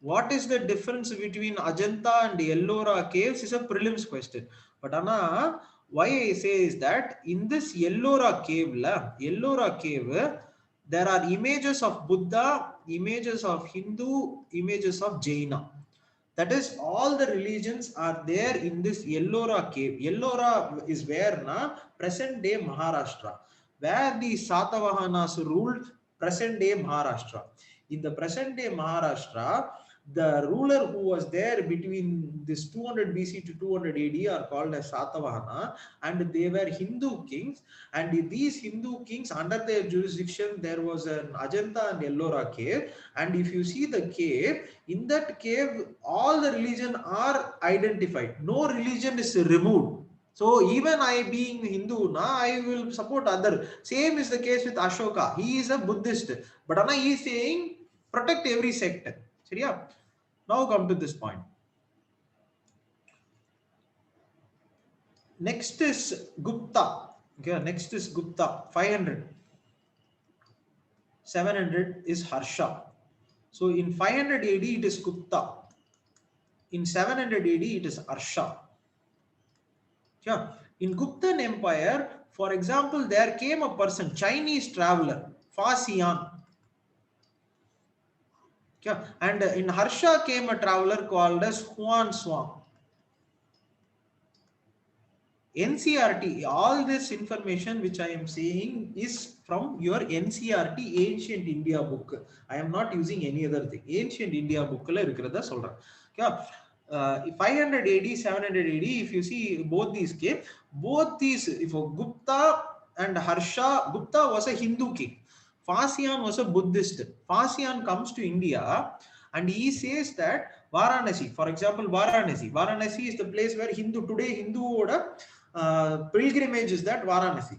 What is the difference between Ajanta and Ellora caves is a prelims question. But why I say is that in this Ellora cave, there are images of Buddha, images of Hindu, images of Jaina. That is, all the religions are there in this Ellora cave. Ellora is where na present day Maharashtra, where the Satavahanas ruled present day Maharashtra. In the present day Maharashtra, the ruler who was there between this 200 BC to 200 AD are called as Satavahana, and they were Hindu kings. And these Hindu kings, under their jurisdiction, there was an Ajanta and Ellora cave. And if you see the cave, in that cave, all the religion are identified. No religion is removed. So even I being Hindu, I will support other. Same is the case with Ashoka. He is a Buddhist, but he is saying protect every sect. Seriya? Now come to this point. Next is Gupta. Okay, next is Gupta. 500. 700 is Harsha. So in 500 AD it is Gupta. In 700 AD it is Harsha. Yeah. In Guptan Empire, for example, there came a person, Chinese traveler, Fa Xian. Yeah. And in Harsha came a traveler called as Huan Swan. NCRT, all this information which I am saying is from your NCRT Ancient India book. I am not using any other thing. Ancient India book la irukradha solran. Okay. 500 AD, 700 AD, if you see both these came, both these, if Gupta and Harsha, Gupta was a Hindu king. Fa Xian was a Buddhist. Fa Xian comes to India and he says that Varanasi, for example, Varanasi is the place where Hindu order pilgrimage is that Varanasi.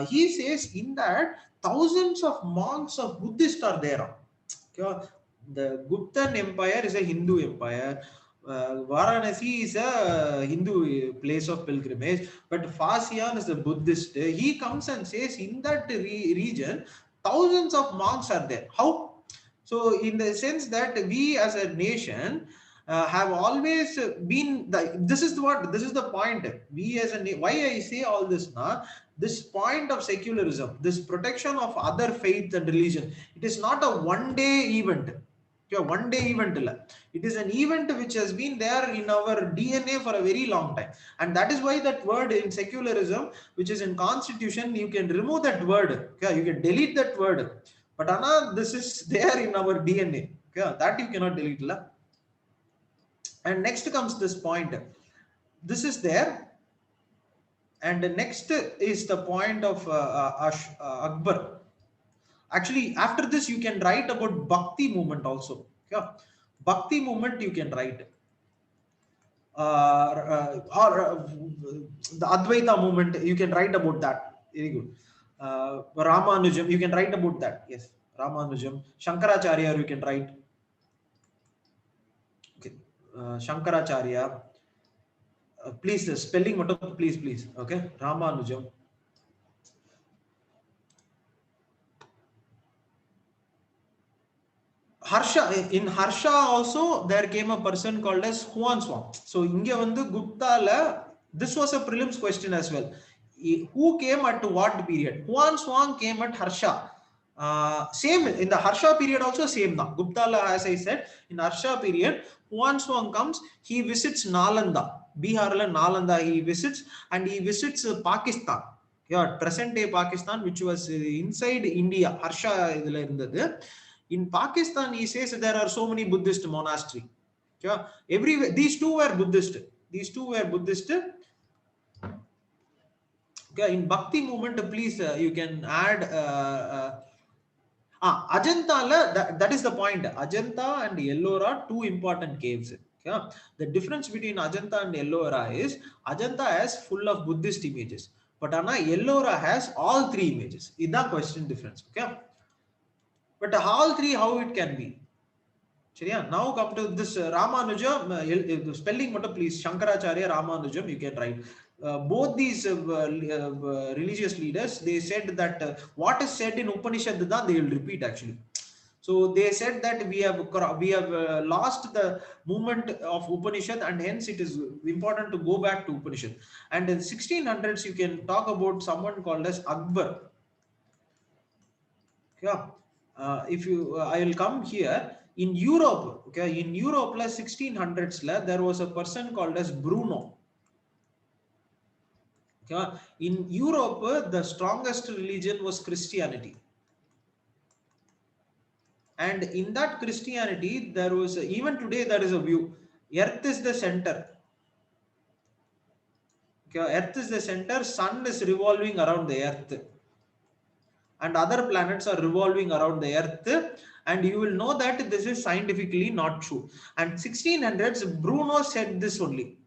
He says in that thousands of monks of Buddhists are there. Okay? The Guptan Empire is a Hindu empire. Varanasi is a Hindu place of pilgrimage, but Fa Xian is a Buddhist. He comes and says in that region, thousands of monks are there. How? So, in the sense that we as a nation have always been this is the point. We as a why I say all this now. This point of secularism, this protection of other faith and religion, it is not a one-day event. One day event. It is an event which has been there in our DNA for a very long time. And that is why that word in secularism, which is in constitution, you can remove that word. You can delete that word. But Anna, this is there in our DNA. That you cannot delete. And next comes this point. This is there. And next is the point of Akbar. Actually, after this, you can write about Bhakti movement also. Yeah, Bhakti movement you can write. Or the Advaita movement, you can write about that. Very good. Ramanujam, you can write about that. Yes, Ramanujam. Shankaracharya, you can write. Okay, Shankaracharya. Please, spelling, please. Okay, Ramanujam. Harsha, in Harsha also there came a person called as Huan Swan. So inge vandu Gupta la, this was a prelims question as well. Who came at what period? Huan Swan came at Harsha. Same in the Harsha period also same now. Gupta la, as I said, in Harsha period, Huan Swan comes, he visits Nalanda, Bihar la Nalanda he visits, and he visits Pakistan. Yeah, present day Pakistan, which was inside India. Harsha idhula irundhathu. In Pakistan, he says there are so many Buddhist monasteries. Yeah, everywhere these two were Buddhist. Okay, in Bhakti movement, please you can add Ajanta. That is the point. Ajanta and Ellora, two important caves. Okay? The difference between Ajanta and Ellora is Ajanta has full of Buddhist images, but Ellora has all three images. Is the question difference? Okay. But all three, how it can be? Now come to this Ramanuja, spelling matter please, Shankaracharya, Ramanujam, you can write. Both these religious leaders, they said that what is said in Upanishad, they will repeat actually. So they said that we have lost the movement of Upanishad, and hence it is important to go back to Upanishad. And in 1600s, you can talk about someone called as Akbar. Yeah. If you, I will come here in Europe. Okay, in Europe, 1600s, there was a person called as Bruno. Okay, in Europe, the strongest religion was Christianity, and in that Christianity, there was even today there is a view. Earth is the center. Okay, Earth is the center. Sun is revolving around the Earth, and other planets are revolving around the Earth, and you will know that this is scientifically not true. And 1600s, Bruno said this only.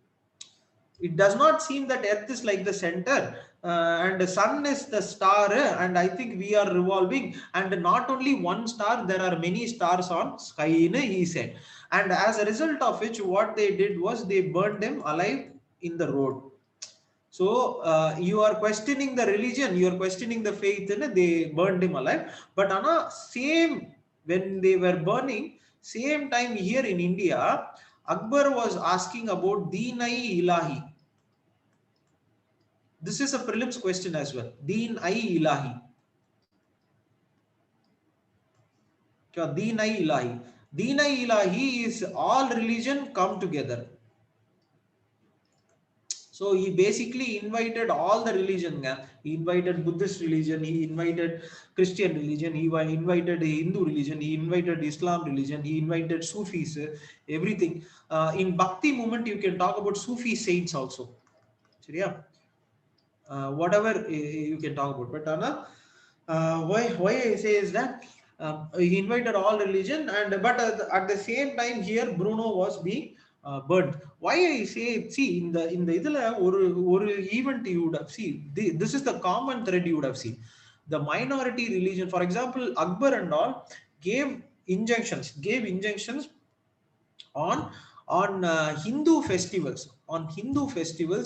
It does not seem that Earth is like the center, and the sun is the star, and I think we are revolving, and not only one star, there are many stars on sky, he said. And as a result of which, what they did was they burned him alive in the road. So you are questioning the religion, you are questioning the faith, and they burned him alive. But Anna, same, when they were burning, same time here in India, Akbar was asking about Deen-i Ilahi. This is a prelims question as well. Deen-i Ilahi. Deen-i Ilahi. Deen-i Ilahi is all religion come together. So he basically invited all the religion. He invited Buddhist religion, he invited Christian religion, he invited Hindu religion, he invited Islam religion, he invited Sufis, everything. In Bhakti movement, you can talk about Sufi saints also. So yeah, whatever you can talk about. But Anna, why I say is that he invited all religion, and but at the same time here Bruno was being burnt. Why I say, see, in the idla or event you would have seen, this is the common thread you would have seen. The minority religion, for example, Akbar and all gave injunctions on Hindu festivals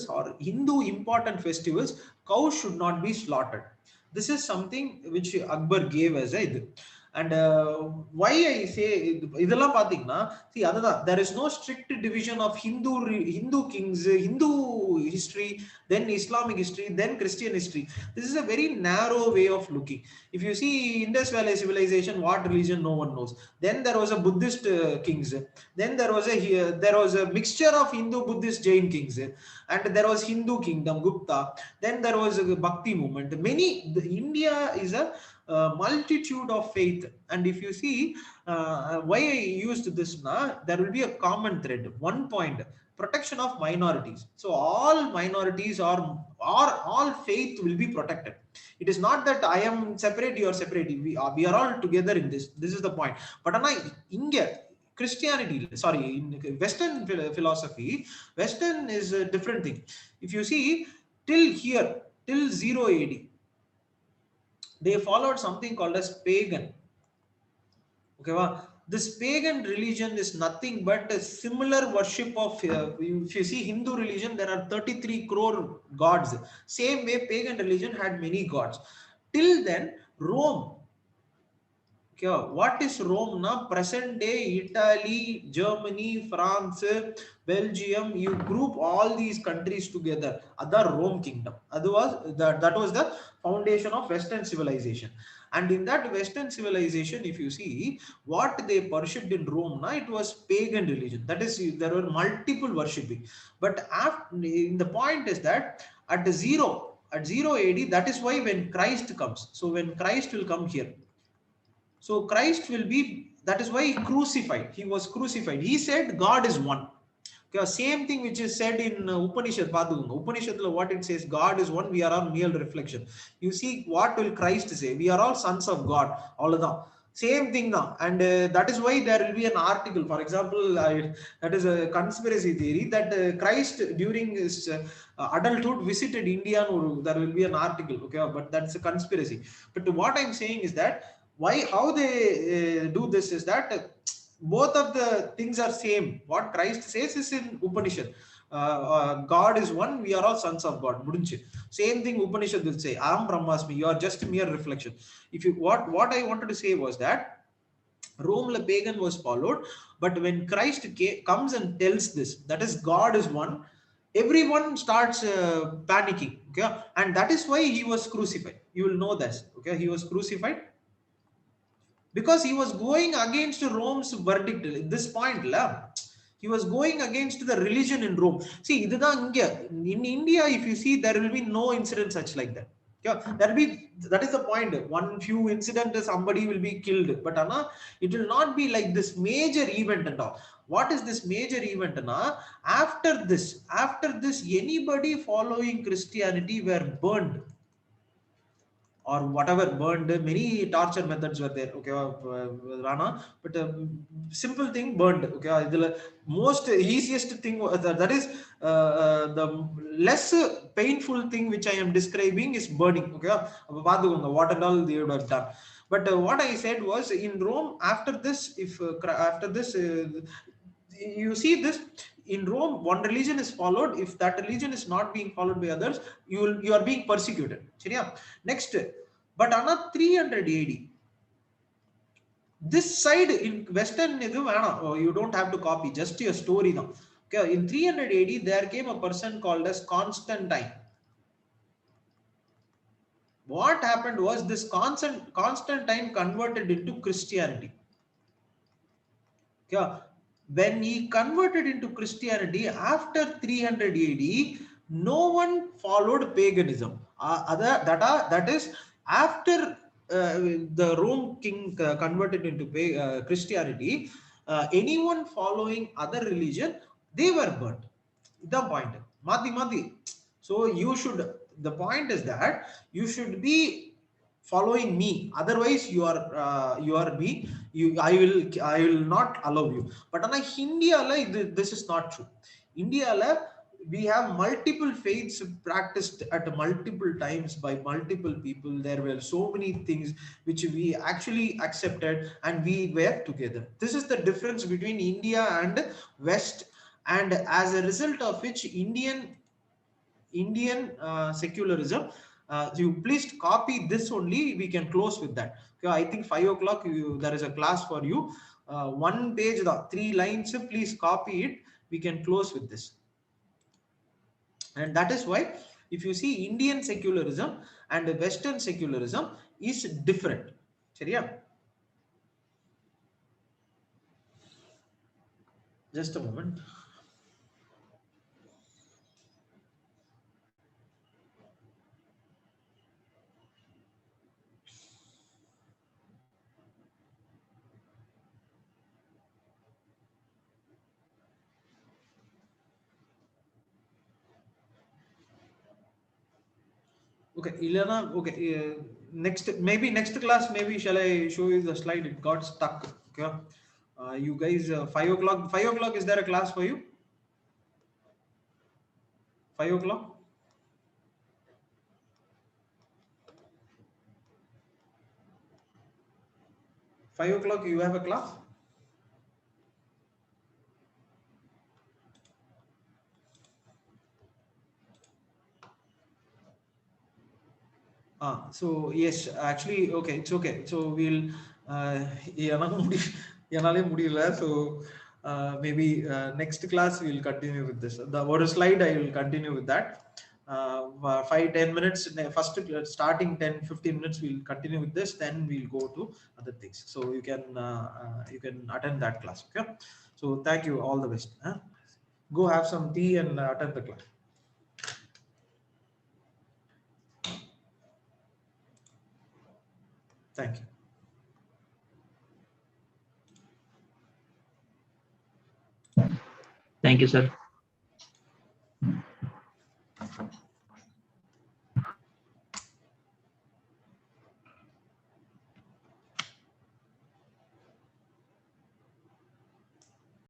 or Hindu important festivals. Cows should not be slaughtered. This is something which Akbar gave as a இது. And why I say இதெல்லாம் பாத்தீங்கன்னா, see, there is no strict division of Hindu kings, Hindu history, then Islamic history, then Christian history. This is a very narrow way of looking. If you see Indus Valley civilization, what religion, no one knows. Then there was a Buddhist kings. Then there was a mixture of Hindu, Buddhist, Jain kings, and there was Hindu kingdom, Gupta. Then there was a Bhakti movement. India is a multitude of faith. And if you see, why I used this now, there will be a common thread. One point: protection of minorities. So all minorities or all faith will be protected. It is not that I am separate, you are separate. We are all together in this. This is the point. But Anna, India, Christianity, sorry, in Western philosophy, Western is a different thing. If you see, till here, till 0 AD, they followed something called as pagan. Okay, well, this pagan religion is nothing but a similar worship of. If you see Hindu religion, there are 33 crore gods. Same way, pagan religion had many gods. Till then, Rome. Okay, what is Rome now? Present day Italy, Germany, France, Belgium. You group all these countries together. Other Rome kingdom. That was the foundation of Western civilization. And in that Western civilization, if you see what they worshipped in Rome, now it was pagan religion. That is, there were multiple worshipping. But the point is that at zero AD, that is why when Christ comes. So when Christ will come here, so Christ will be, that is why he crucified. He was crucified. He said God is one. Okay, same thing which is said in Upanishad. Upanishad, what it says, God is one, we are all mere reflection. You see, what will Christ say? We are all sons of God. All of them. Same thing now. And that is why there will be an article. For example, that is a conspiracy theory that Christ during his adulthood visited India. There will be an article. Okay, but that's a conspiracy. But what I'm saying is that how they do this is that both of the things are same. What Christ says is in Upanishad. God is one, we are all sons of God. Same thing Upanishad will say, Aham Brahmasmi, you are just a mere reflection. If you what I wanted to say was that Rome, the pagan was followed, but when Christ comes and tells this, that is God is one, everyone starts panicking. Okay, and that is why he was crucified. You will know this. Okay, he was crucified. because he was going against Rome's verdict. At this point, he was going against the religion in Rome. See, in India, if you see, there will be no incident such like that. Yeah, that is the point. One few incident, somebody will be killed, but Anna, it will not be like this major event and all. What is this major event, Anna? After this, anybody following Christianity were burned or whatever, burned. Many torture methods were there, okay, Rana, but simple thing, burned, okay. The most easiest thing that is the less painful thing which I am describing is burning, okay. What and all they would have done. But what I said was, in Rome, after this, if after this you see this, in Rome, one religion is followed. If that religion is not being followed by others, you are being persecuted. Next, but another 300 AD, this side in Western, you don't have to copy, just your story now. Okay, in 300 AD, there came a person called as Constantine. What happened was, this Constantine converted into Christianity. Okay, when he converted into Christianity after 300 AD, no one followed paganism. That is, after the Rome king converted into Christianity, anyone following other religion, they were burnt. The point, Mati. So the point is that you should be following me, otherwise you are me, I will not allow you. But on India, like, this is not true. India, like, we have multiple faiths practiced at multiple times by multiple people. There were so many things which we actually accepted, and we were together. This is the difference between India and West. And as a result of which, Indian secularism, you please copy this only, we can close with that. Okay, I think 5 o'clock there is a class for you. One page, the 3 lines, please copy it, we can close with this. And that is why, if you see, Indian secularism and Western secularism is different. Just a moment. Okay, Ilana. Okay, next class, maybe shall I show you the slide? It got stuck. Okay, you guys, 5 o'clock. 5 o'clock. Is there a class for you? 5 o'clock. 5 o'clock. You have a class. So yes, actually, okay, it's okay. So we'll so maybe next class we'll continue with this. The water slide, I will continue with that. 5-10 minutes first, starting 10-15 minutes we'll continue with this, then we'll go to other things. So you can attend that class. Okay, so thank you, all the best. Go have some tea and attend the class. Thank you. Thank you, sir.